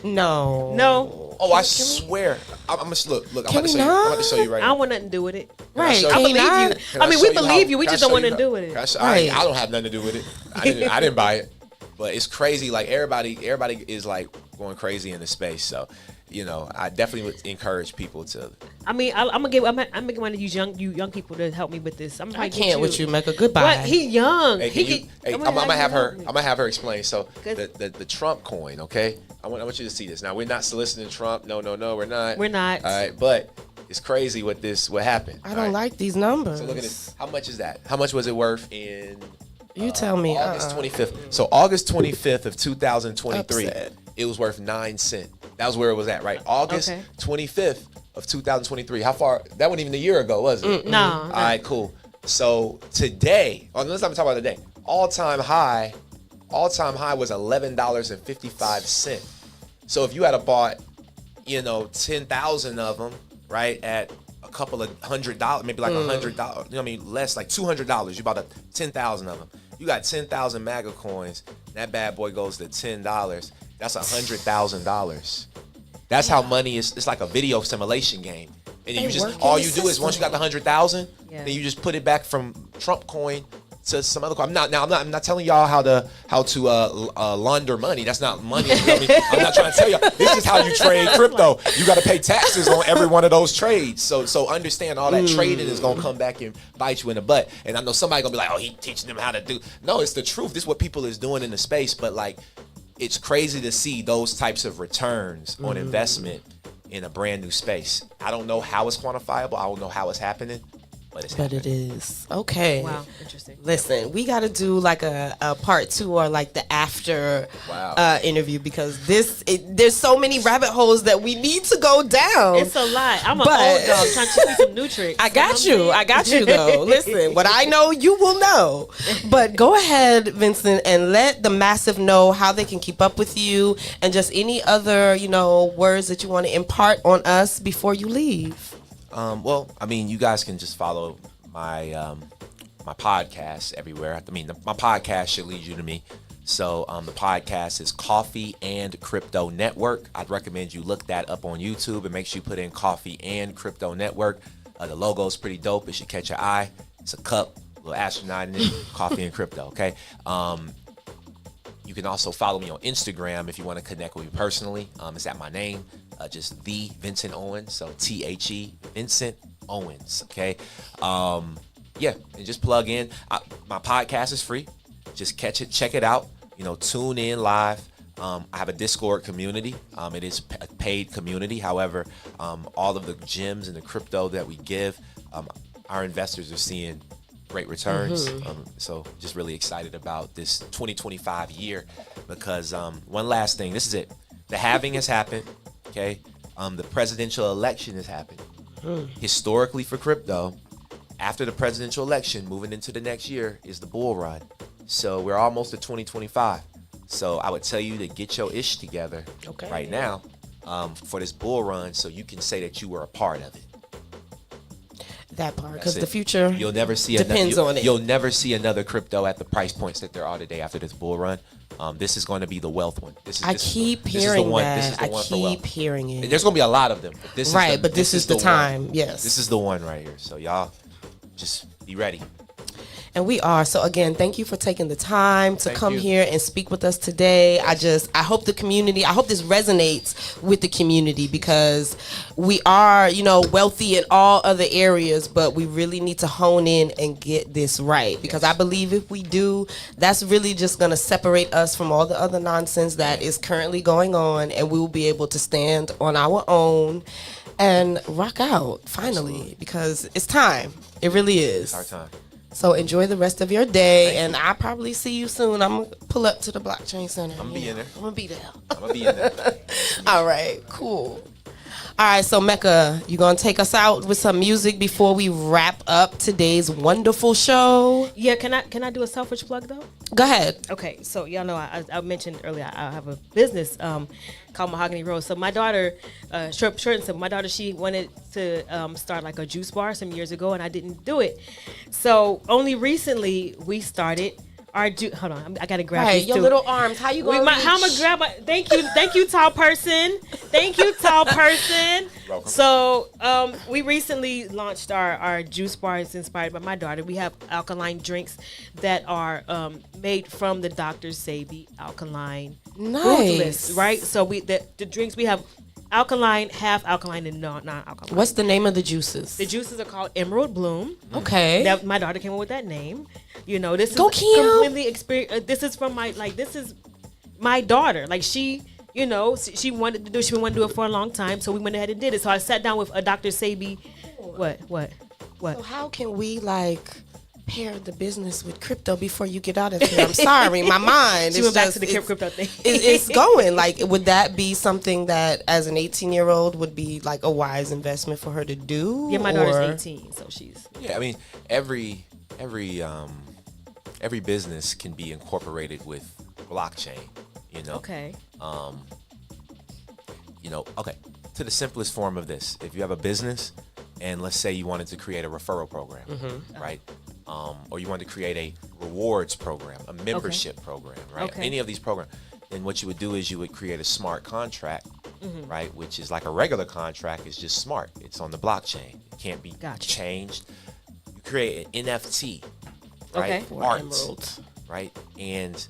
No.
Oh, I swear. I'm gonna look. I'm
Can
about to
we
show you. I'm
not?
about to show you right
I
now.
don't want nothing to do with it.
Right.
show
I
you?
believe you.
Can
I mean,
show
we
you
believe
how-
you. We
can I
just don't
show
want
you
to
how-
do with it.
I don't have nothing to do with it. I didn't buy it, but it's crazy. Like everybody is like going crazy in the space. So, I definitely would encourage people to.
I mean, I'm gonna get one of you young people to help me with this.
I can't with you, Mekka. Goodbye.
What? He young.
Hey, I'm gonna have her explain. So
Good.
the Trump coin, okay? I want you to see this. Now, we're not soliciting Trump. No, we're not.
We're not.
All right, but it's crazy what happened.
I don't like these numbers.
So look at this. How much is that? How much was it worth in
You tell me.
August 25th? So August 25th of 2023,
Upset.
it was worth 9 cents. That was where it was at, right? August
Okay.
25th of 2023. How far? That wasn't even a year ago, was it?
No.
All right, cool. So today, let's not talk about today. All-time high was $11.55. So if you had bought, 10,000 of them, right, at a couple of $100, maybe like $100, less, like $200. You bought 10,000 of them. You got 10,000 MAGA coins. That bad boy goes to $10. That's $100,000. That's how money is. It's like a video simulation game. And you just, all you do is once you got the 100,000, then you just put it back from Trump coin to some other coin. I'm not telling y'all how to launder money. That's not money. I'm not trying to tell y'all. This is how you trade crypto. You got to pay taxes on every one of those trades. So understand all that trading is gonna come back and bite you in the butt. And I know somebody gonna be like, oh, he teaching them how to do. No, it's the truth. This is what people is doing in the space. But like, it's crazy to see those types of returns on investment in a brand new space. I don't know how it's quantifiable. I don't know how it's happening, but it's happening.
It is. Okay.
Wow, interesting.
Listen, we got to do like a part 2 or like the after interview, because there's so many rabbit holes that we need to go down.
It's a lot. I'm an old dog trying to teach me some new tricks.
I got you though. Listen, what I know, you will know. But go ahead, Vincent, and let the massive know how they can keep up with you, and just any other, words that you want to impart on us before you leave.
Well, I mean, you guys can just follow my my podcast everywhere. I mean, my podcast should lead you to me. So the podcast is Coffee and Crypto Network. I'd recommend you look that up on YouTube and make sure you put in Coffee and Crypto Network. The logo is pretty dope. It should catch your eye. It's a cup, a little astronaut in it, Coffee and Crypto, okay? You can also follow me on Instagram if you want to connect with me personally. It's at my name, just the Vincent Owens, so THE Vincent Owens, okay? Yeah, and just plug in. My podcast is free. Just catch it, check it out. Tune in live. I have a Discord community. It is a paid community. However, all of the gems and the crypto that we give, our investors are seeing great returns. So just really excited about this 2025 year because one last thing. This is it. The halving has happened. Okay. The presidential election has happened. Historically for crypto, after the presidential election, moving into the next year is the bull run. So we're almost at 2025. So I would tell you to get your ish together right now for this bull run so you can say that you were a part of it.
That part, because the future
you'll never see
depends on it.
You'll never see another crypto at the price points that there are today after this bull run. This is going to be the wealth one.
I keep hearing that. I keep hearing it.
There's going to be a lot of them. But this
right,
is the,
but this is the time. Yes.
This is the one right here. So y'all just be ready.
And we are. So again, thank you for taking the time to come here and speak with us today. I hope I hope this resonates with the community because we are, wealthy in all other areas, but we really need to hone in and get this right. Because I believe if we do, that's really just going to separate us from all the other nonsense that is currently going on, and we will be able to stand on our own and rock out finally because it's time. It really is.
It's our time.
So enjoy the rest of your day, and I'll probably see you soon. I'm going to pull up to the Blockchain Center.
I'm going to be in there.
I'm going to be there.
I'm going to be in there.
All right, cool. All right, so Mekka, you going to take us out with some music before we wrap up today's wonderful show?
Yeah, can I do a selfish plug, though?
Go ahead.
Okay, so y'all know I mentioned earlier I have a business called Mahogany Rose. So my daughter, short and simple, my daughter, she wanted to start like a juice bar some years ago, and I didn't do it. So only recently we started our juice. Hold on, I gotta grab these
your
two.
little arms. How you going?
How am I grab? Thank you, tall person. Thank you, tall person.
Welcome.
So we recently launched our juice bar. It's inspired by my daughter. We have alkaline drinks that are made from the Dr. Sebi alkaline food list, right? So the drinks we have alkaline, half alkaline, and non-alkaline.
What's the name of the juices?
The juices are called Emerald Bloom.
Okay.
My daughter came up with that name. This is
Kim.
completely experience. This is from this is my daughter. Like she wanted to do. She wanted to do it for a long time. So we went ahead and did it. So I sat down with a Dr. Sebi. What?
So how can we pair the business with crypto before you get out of here? I'm sorry, my mind.
She went back to the crypto thing.
It's going. Would that be something that, as an 18-year-old, would be a wise investment for her to do?
Yeah, my daughter's 18, so she's.
Yeah, I mean, every business can be incorporated with blockchain.
Okay.
Okay. To the simplest form of this, if you have a business, and let's say you wanted to create a referral program, right? Or you wanted to create a rewards program, a membership program, right?
Okay.
Any of these programs. Then what you would do is you would create a smart contract, right? Which is like a regular contract. It's just smart. It's on the blockchain. It can't be changed. You create an NFT, right?
Okay.
Art, right? And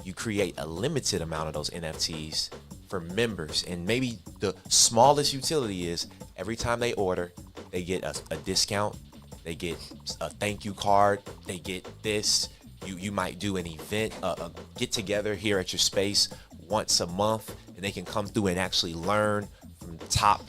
you create a limited amount of those NFTs for members. And maybe the smallest utility is every time they order, they get a discount. They get a thank you card. They get this. You might do an event, a get together here at your space once a month, and they can come through and actually learn from top,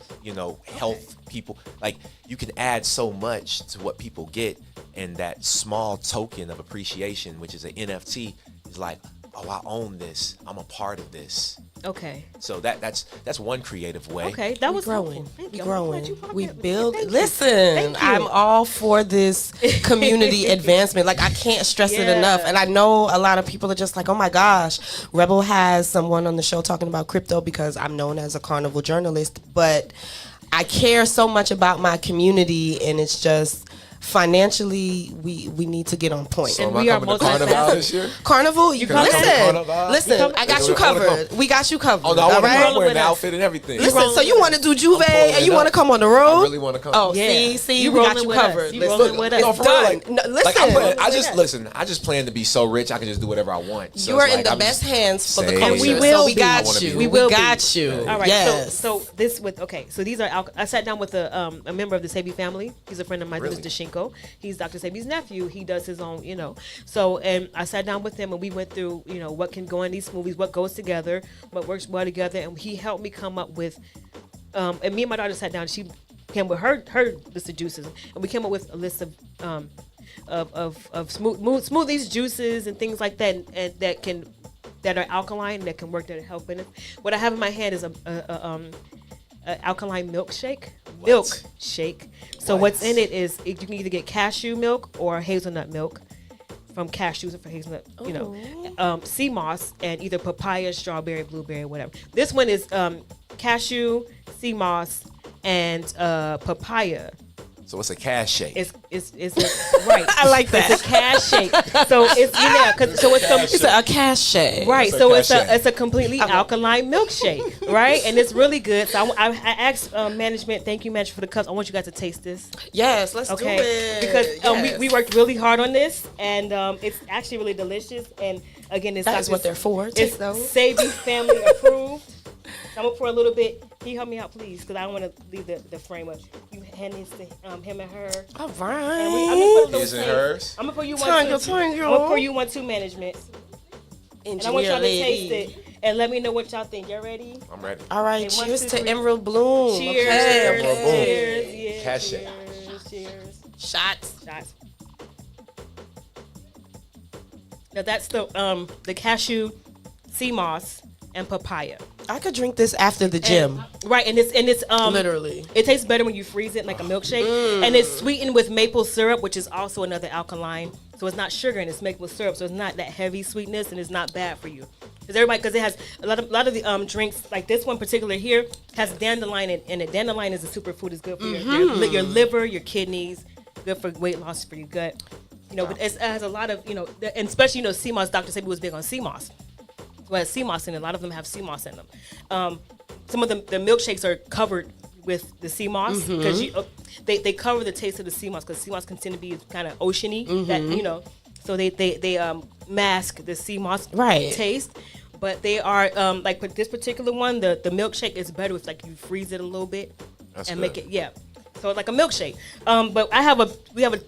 health people. Like, you can add so much to what people get, and that small token of appreciation, which is an NFT, is like, oh, I own this. I'm a part of this.
Okay.
So that's one creative way.
Okay, that was
growing.
Thank you.
Growing. We
Thank
build.
you.
Listen,
Thank you.
I'm all for this community advancement. I can't stress it enough. And I know a lot of people are just like, oh my gosh, Rebel has someone on the show talking about crypto because I'm known as a carnival journalist. But I care so much about my community, and it's just financially, we need to get on point.
So
And
am I
we are
coming to Carnival
multifaceted.
this year?
Carnival, you
Can I come to
listen,
Carnival?
listen. I got you
I wanna
covered.
come.
We got you covered.
Oh no, I
all
want to
right?
come wearing
with
an
us.
outfit and everything.
Listen, so you want to do Juve
pulling
and you
up.
want to come on the road?
I really want to come.
Oh,
Yeah.
see,
You
we got
rolling
you
with us.
covered.
You
Listen,
rolling with us.
No,
it's
for real,
done.
like,
No,
like I'm
listen.
listen. I just plan to be so rich I can just do whatever I want. So
You are
it's
in
like,
the
I'm
best
just
hands for the
saying.
culture.
And we
so
will
we
be.
got
I wanna
you.
be.
We
will be.
got you.
All right.
Yes.
So this with So these are. I sat down with a member of the Sabi family. He's a friend of mine.
Really?
This is Deshinko. He's Dr. Sabi's nephew. He does his own. So and I sat down with him and we went through. What can go in these movies, what goes together, what works well together, and he helped me come up with. And me and my daughter sat down. She came with her list of juices, and we came up with a list of smoothies, juices, and things like that, and that are alkaline, that can work, that are helping it. What I have in my hand is a alkaline milkshake. Milkshake. So what's in it is you can either get cashew milk or hazelnut milk. From cashews or from hazelnut, sea moss, and either papaya, strawberry, blueberry, whatever. This one is cashew, sea moss, and papaya.
So it's a cash shake.
It's right.
I like that.
It's a cash shake. So it's so it's
a cash shake.
right.
It's a
So
cachet.
it's a completely alkaline milkshake, right? And it's really good. So I asked management, thank you, management, for the cups. I want you guys to taste this.
Yes, let's
Okay,
do it.
because
Yes.
we worked really hard on this, and it's actually really delicious. And again, it's
That is what they're for.
It's
Take those.
Sabi family approved. So I'm gonna pour a little bit. Can you help me out, please? Because I don't want to leave the frame up. You hand this to him and her.
All
And
right.
I'm gonna put a little
His and
taste.
hers?
I'm gonna pour you
Tango,
one. Two.
tango.
I'm gonna pour you 1, 2 management. And I want y'all to taste it and let me know what y'all think. Y'all ready?
I'm ready.
All right,
Okay, 1,
cheers
2,
to
3.
Emerald Bloom.
Cheers.
Okay.
Emerald Bloom.
Cheers. Yeah,
Cash shake.
cheers.
Shots.
Shots. Now that's the cashew, sea moss, and papaya.
I could drink this after the gym.
Right, and it's
Literally.
it tastes better when you freeze it like a milkshake, and it's sweetened with maple syrup, which is also another alkaline. So it's not sugar and it's maple syrup, so it's not that heavy sweetness, and it's not bad for you. Because it has a lot of the drinks, like this one particular here has dandelion in it. Dandelion is a superfood. It's good for your liver, your kidneys, good for weight loss, for your gut. But it has a lot of and especially sea moss. Dr. Sabi was big on sea moss. So it has sea moss in it. A lot of them have sea moss in them. Some of them, the milkshakes are covered with the sea moss because they cover the taste of the sea moss, because sea moss can tend to be kind of oceany. That so they mask the sea moss taste. But they are like this particular one, the milkshake is better if like you freeze it a little bit and make it so like a milkshake. But we have a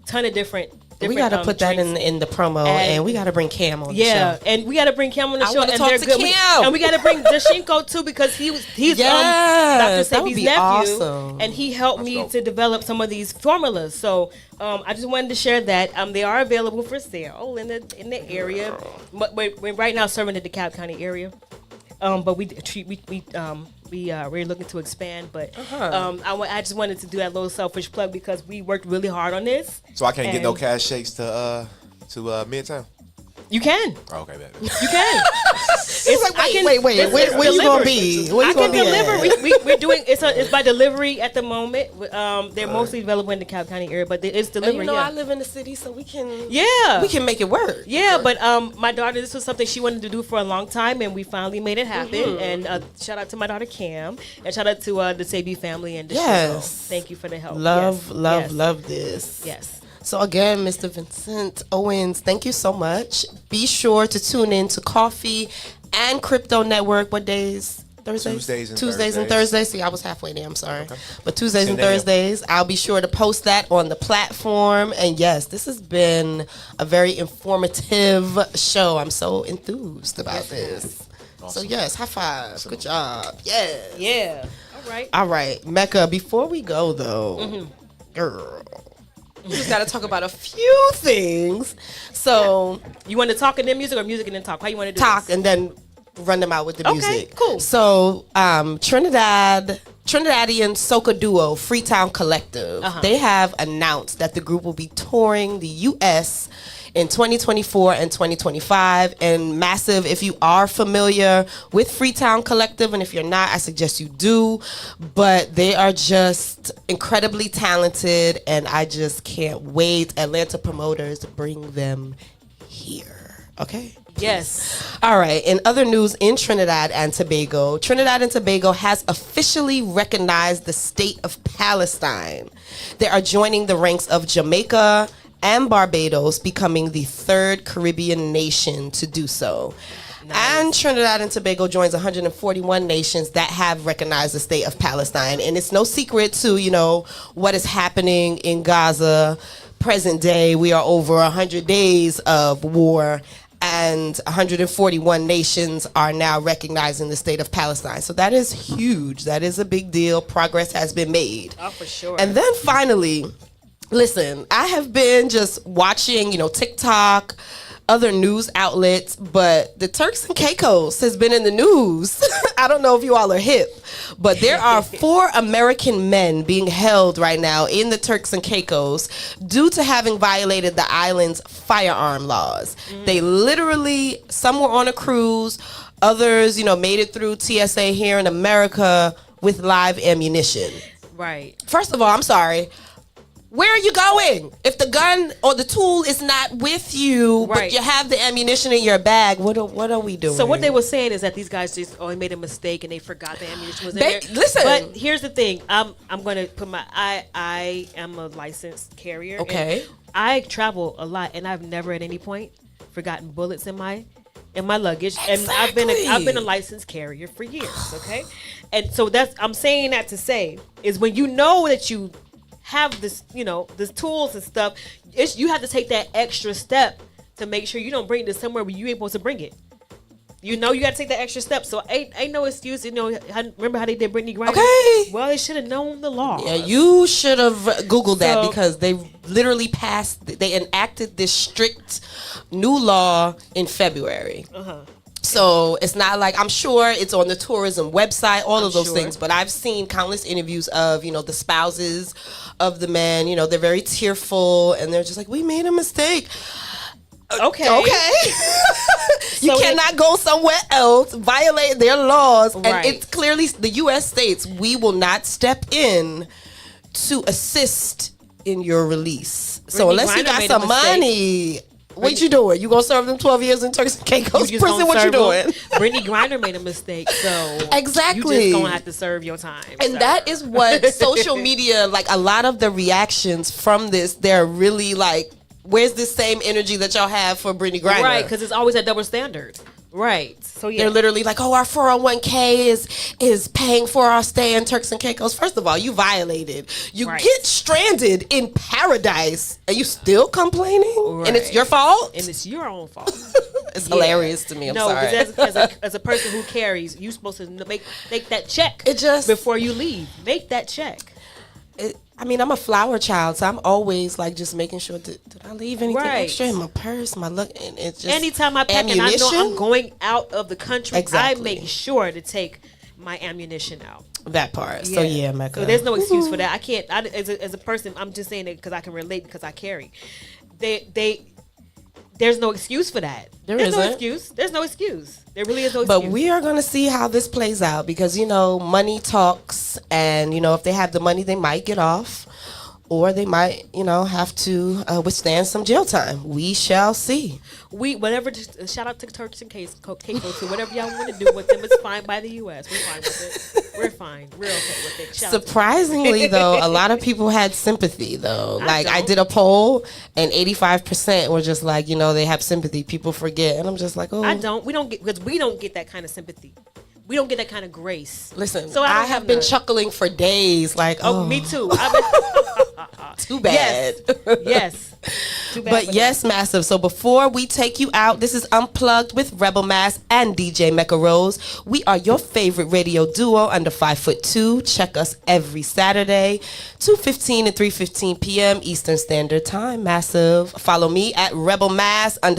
ton of different.
We got to put that
drinks.
in the promo, and we got to bring Cam on the show.
And we got to bring Cam on the
I
show,
wanna
and
talk
they're
to
good.
Cam.
And we got to bring Deshinko too, because he's
Yes,
Dr.
that would
Sabi's
be
nephew,
awesome.
and he helped me to develop some of these formulas. So I just wanted to share that they are available for sale in the area. But we're right now serving the DeKalb County area. But we're looking to expand. But I just wanted to do that little selfish plug because we worked really hard on this.
So I can't get no
And
cash shakes to Midtown.
You can.
Oh, okay, baby.
You can.
Wait, where you gonna be? Where you
I can
gonna be
deliver.
at?
We're doing it's by delivery at the moment. They're mostly available in the DeKalb County area, but it's
And
delivery.
I live in the city, so we can make it work.
Yeah, but my daughter, this was something she wanted to do for a long time, and we finally made it happen. And shout out to my daughter Cam, and shout out to the Sabi family and the
Yes.
show. Thank you for the help.
Love
Yes.
this.
Yes.
So again, Mr. Vincent Owens, thank you so much. Be sure to tune in to Coffee and Crypto Network. What days? Thursdays?
Tuesdays and
Thursdays. See, I was halfway there. I'm sorry. But Tuesdays and
10 a.m.
Thursdays, I'll be sure to post that on the platform. And yes, this has been a very informative show. I'm so enthused about this. So yes, high five. Good job. Yes.
Yeah. All right.
All right, Mekka, before we go though, girl, we just got to talk about a few things. So,
You want to talk and then music, or music and then talk? How you want to do
talk
this?
and then run them out with the
Okay,
music.
cool.
So, Trinidadian soca duo Freetown Collective, they have announced that the group will be touring the U.S. in 2024 and 2025. And Massive, if you are familiar with Freetown Collective, and if you're not, I suggest you do. But they are just incredibly talented, and I just can't wait. Atlanta promoters, bring them here. Okay?
Yes.
All right. In other news, in Trinidad and Tobago has officially recognized the state of Palestine. They are joining the ranks of Jamaica and Barbados, becoming the third Caribbean nation to do so. Nice. And Trinidad and Tobago joins 141 nations that have recognized the state of Palestine. And it's no secret to, what is happening in Gaza. Present day, we are over 100 days of war, and 141 nations are now recognizing the state of Palestine. So that is huge. That is a big deal. Progress has been made.
Oh, for sure.
And then finally, listen, I have been just watching, TikTok, other news outlets, but the Turks and Caicos has been in the news. I don't know if you all are hip, but there are 4 American men being held right now in the Turks and Caicos due to having violated the island's firearm laws. They literally, some were on a cruise, others, made it through TSA here in America with live ammunition.
Right.
First of all, I'm sorry. Where are you going? If the gun or the tool is not with you,
right,
but you have the ammunition in your bag, what are we doing?
So what they were saying is that these guys just made a mistake and they forgot the ammunition was in there.
Listen,
but here's the thing. I'm going to put I am a licensed carrier.
Okay.
I travel a lot, and I've never at any point forgotten bullets in my luggage.
Exactly.
And I've been a licensed carrier for years. Okay, and so I'm saying that to say is when you know that you have this, this tools and stuff, you have to take that extra step to make sure you don't bring this somewhere where you ain't supposed to bring it. You got to take that extra step. So ain't no excuse. Remember how they did Brittany Griner?
Okay.
Well, they should have known the law.
Yeah, you should have Googled that because they literally they enacted this strict new law in February. So it's not like, I'm sure it's on the tourism website, all of those things, but I've seen countless interviews of, the spouses of the men, they're very tearful and they're just like, we made a mistake.
Okay.
You cannot go somewhere else, violate their laws. Right. And it's clearly the U.S. states, we will not step in to assist in your release. So unless you got some money, what you doing? You gonna serve them 12 years in Turks and Caicos prison? What you doing?
Brittany Griner made a mistake, so
exactly,
you just gonna have to serve your time.
And that is what social media, like a lot of the reactions from this, they're really like, where's this same energy that y'all have for Brittany Griner?
Right, because it's always a double standard. Right. So yeah,
they're literally like, oh, our 401k is paying for our stay in Turks and Caicos. First of all, you violated. You get stranded in paradise, and you still complaining, and it's your fault.
And it's your own fault.
It's hilarious to me. I'm sorry.
As a person who carries, you're supposed to make that check. Before you leave, make that check.
I'm a flower child, so I'm always like just making sure did I leave anything extra in my purse, my look, and it's just
anytime I pack and I know I'm going out of the country, I make sure to take my ammunition out.
That part. Yeah. So yeah, Mekka.
So there's no excuse for that. I can't. As a person, I'm just saying it because I can relate because I carry. There's no excuse for that. There's no excuse. There's no excuse. There really is no excuse.
But we are going to see how this plays out because, money talks. And, if they have the money, they might get off. Or they might, have to withstand some jail time. We shall see.
Shout out to Turks and Caicos, whatever y'all want to do with them, it's fine by the U.S. We're fine with it. We're fine. We're okay with it.
Surprisingly, though, a lot of people had sympathy, though. I did a poll, and 85% were just like, they have sympathy. People forget. And I'm just like, oh.
I don't. We don't get that kind of sympathy. We don't get that kind of grace.
Listen, so I have been chuckling for days. Like, oh,
me too.
Too bad.
Yes. Too bad.
But yes, Massive. So before we take you out, this is Unplugged with Rebel Mass and DJ Mekka Rose. We are your favorite radio duo under 5'2". Check us every Saturday, 2:15 and 3:15 p.m. Eastern Standard Time. Massive. Follow me at Rebel Mass _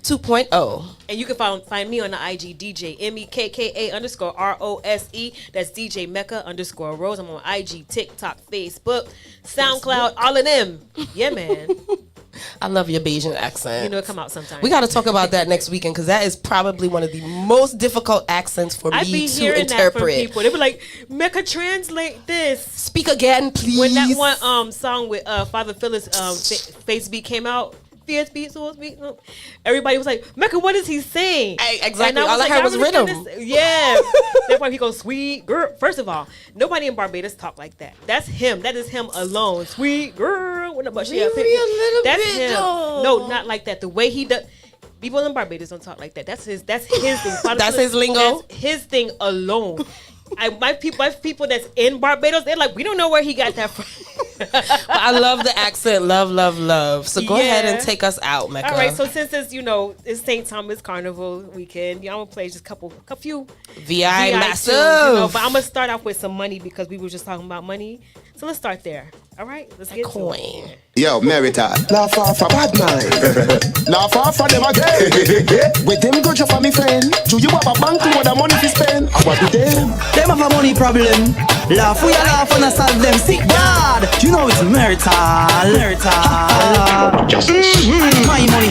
2.0.
And you can find me on the IG DJ MEKKA _ ROSE. That's DJ Mekka _ Rose. I'm on IG, TikTok, Facebook, SoundCloud, all of them. Yeah, man.
I love your Bayesian accent.
You know, it come out sometimes.
We got to talk about that next weekend because that is probably one of the most difficult accents for
I
me
be
to
hearing that from
interpret.
people. They be like, Mekka, translate this.
Speak again, please.
When that one song with Father Phillips Face Beat came out, Fierce Beat, Soul Beat, everybody was like, Mekka, what is he saying?
Exactly.
And
All I heard was rhythm.
Yeah. That's why he goes, sweet girl. First of all, nobody in Barbados talk like that. That's him. That is him alone. Sweet girl. That's
Maybe a little
That's
bit,
him.
though.
No, not like that. The way he does. People in Barbados don't talk like that. That's his thing. Father
That's
Phillips,
his lingo?
That's his thing alone. My people that's in Barbados, they're like, we don't know where he got that from.
I love the accent. Love. So go ahead and take us out, Mekka.
All right, so since it's St. Thomas Carnival weekend, I'm gonna play just a few
VI massive.
tunes, but I'm gonna start off with some money because we were just talking about money. So let's start there. All right, let's get
coin.
to it.
Yo, Merita, not far from bad mind. Not far from them again. With them good for me friend. Do you have a bank load of money to spend? I want to them.
Them have a money problem. Laugh, we a laugh and I solve them sick bad. You know it's Merita. My money,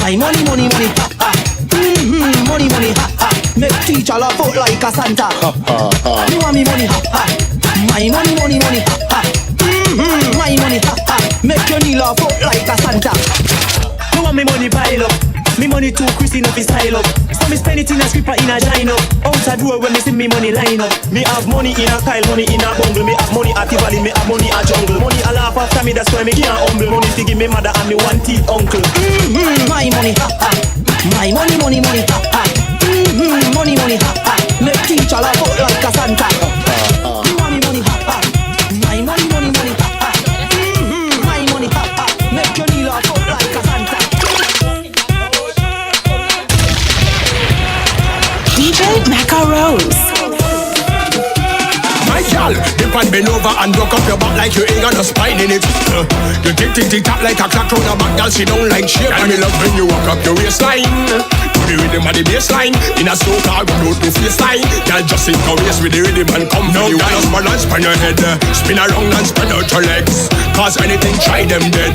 my money, money, money, make teacher laugh out like a Santa. You want me money, my money, my money, make your knee laugh out like a Santa. You want me money pile up. Me money too Christy enough is style up. So me spend it in a scripper in a gine up. Out a door when me see me money line up. Me have money in a Kyle, money in a bungle. Me have money at the valley, me have money at jungle. Money a laugh after me, that's why me can't humble. Money to give me mother and me one teeth uncle. My money, my money, money, make teacher laugh out like a Santa. You want me money, my money, my money, make your knee laugh out like a Santa.
DJ Mekka Rose.
My gal, dip and bend over and rock up your back like you ain't got no spine in it. You tick tap like a clock round the back, gal, she don't like shape. And me love when you walk up your waistline. Do the rhythm of the baseline. In a slow car without no face line. Gal, just sink your waist with the rhythm and come for you. Gal, spin and span your head. Spin around and spread out your legs. Cause anything, try them dead.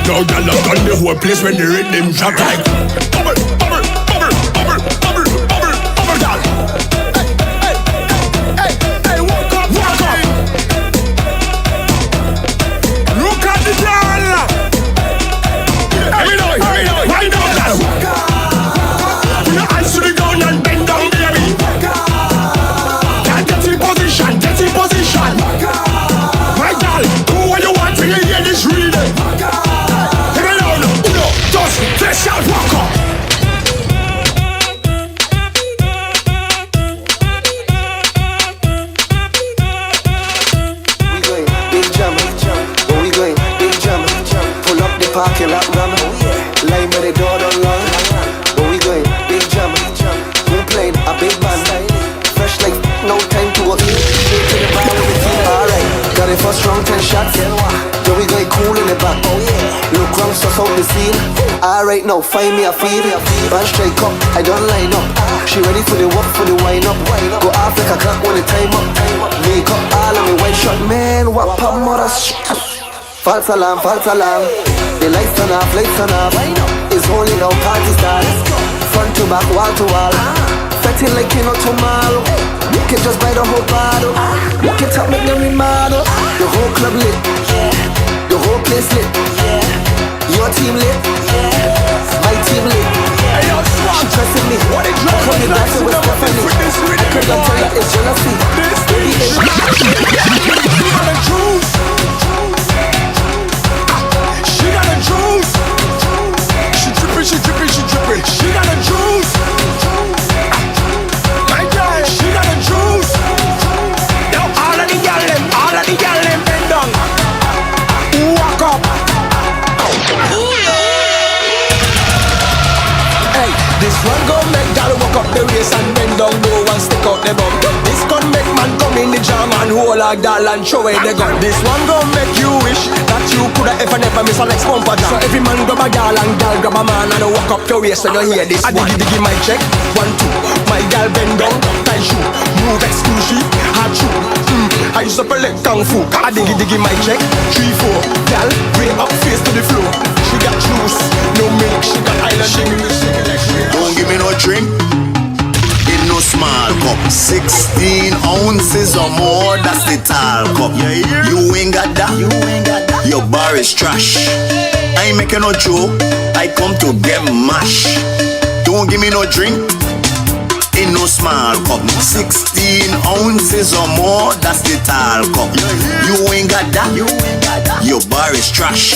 Now gal, I've done the whole place when the rhythm drop like bubble, bubble, bubble, bubble, bubble, bubble, bubble, gal.
Parking lot rubber, line where the door don't lock. Where we going? Big jump. We're playing a big band. Fresh like no time to work. Straight to the bar with the team. Alright, got it for strong 10 shots. Then we going cool in the back. Look round, suss out the scene. Alright, now find me a feed. Band straight up, I don't line up. She ready for the walk, for the wind up. Go off like a clock when the time up. Make up all of me white shot. Man, what pop mothers. False alarm, the lights turn off, it's only now party start. Front to back, wall to wall. Fetting like you know tomorrow. You can just buy the whole bottle. You can talk, make them remodel. The whole club lit, the whole place lit. Your team lit, my team lit. She trusted me, I couldn't dance with Stephanie. I couldn't tell her it's jealousy. Baby,
She got a juice. She drippin'. She got a juice. My girl, she got a juice. Now all of the gyal them bend down. Walk up. Hey, this one gon' make gal walk up the waist and bend down low and stick out the bum. This gon' make man come in the jam and hold a gal and throw away the gun. This one gon' make you wish that you coulda ever never miss a next bumper jam. So every man grab a gal and gal grab a man and walk up your waist when you hear this. I diggy my check, 1, 2. My gal bend down, tie shoe, move exclusive, hard shoe. I used to play kung fu. I diggy my check, 3, 4. Gal bring up face to the floor.
got juice. No milk, she got island.
Don't give me no drink in no small cup. 16 ounces or more, that's the tall cup. You ain't got that, your bar is trash. I ain't making no joke, I come to get mash. Don't give me no drink in no small cup. 16 ounces or more, that's the tall cup. You ain't got that, your bar is trash.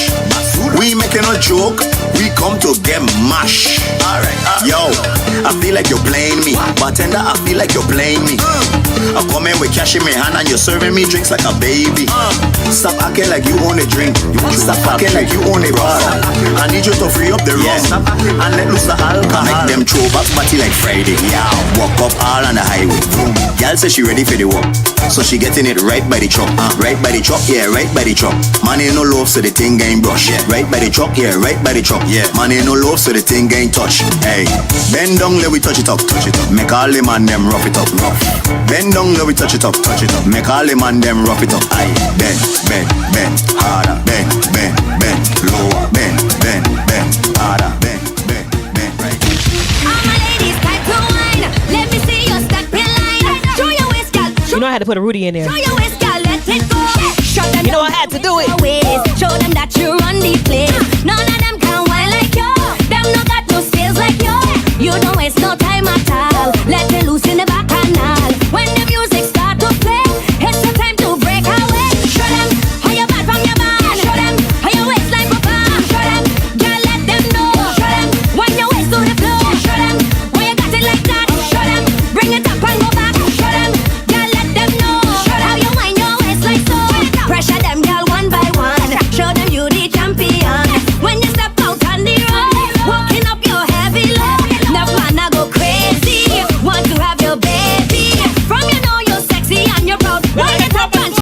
We making a joke, we come to get mash. Alright, yo, I feel like you're playing me. Bartender, I feel like you're playing me. I come in with cash in my hand and you're serving me drinks like a baby. Stop acting like you own a drink. Stop acting like you own a bar. I need you to free up the rum and let loose the alcohol. Make them throw back party like Friday. Yeah, walk up all on the highway. Girl says she ready for the walk, so she getting it right by the truck. Right by the truck, yeah, right by the truck. Man ain't no love, so the thing ain't brush. Right by the truck, yeah, right by the truck. Yeah, man ain't no love, so the thing ain't touch. Hey, bend down, let we touch it up, touch it up. Make all the man them rough it up, rough. Bend down, let we touch it up, touch it up. Make all the man them rough it up. Aye, bend, bend, bend, harder, bend, bend, bend, lower, bend, bend, bend, harder, bend, bend, bend, right.
All my ladies, time to wine. Let me see you step in line. Show your waist, girl.
You know I had to put a Rudy in there.
Show your waist, girl. Let it go. Show them
You know I had to do it.
Show them that you run the place. None of them can whine like you. Them no got no skills like you. You don't waste no time at all. Let it loose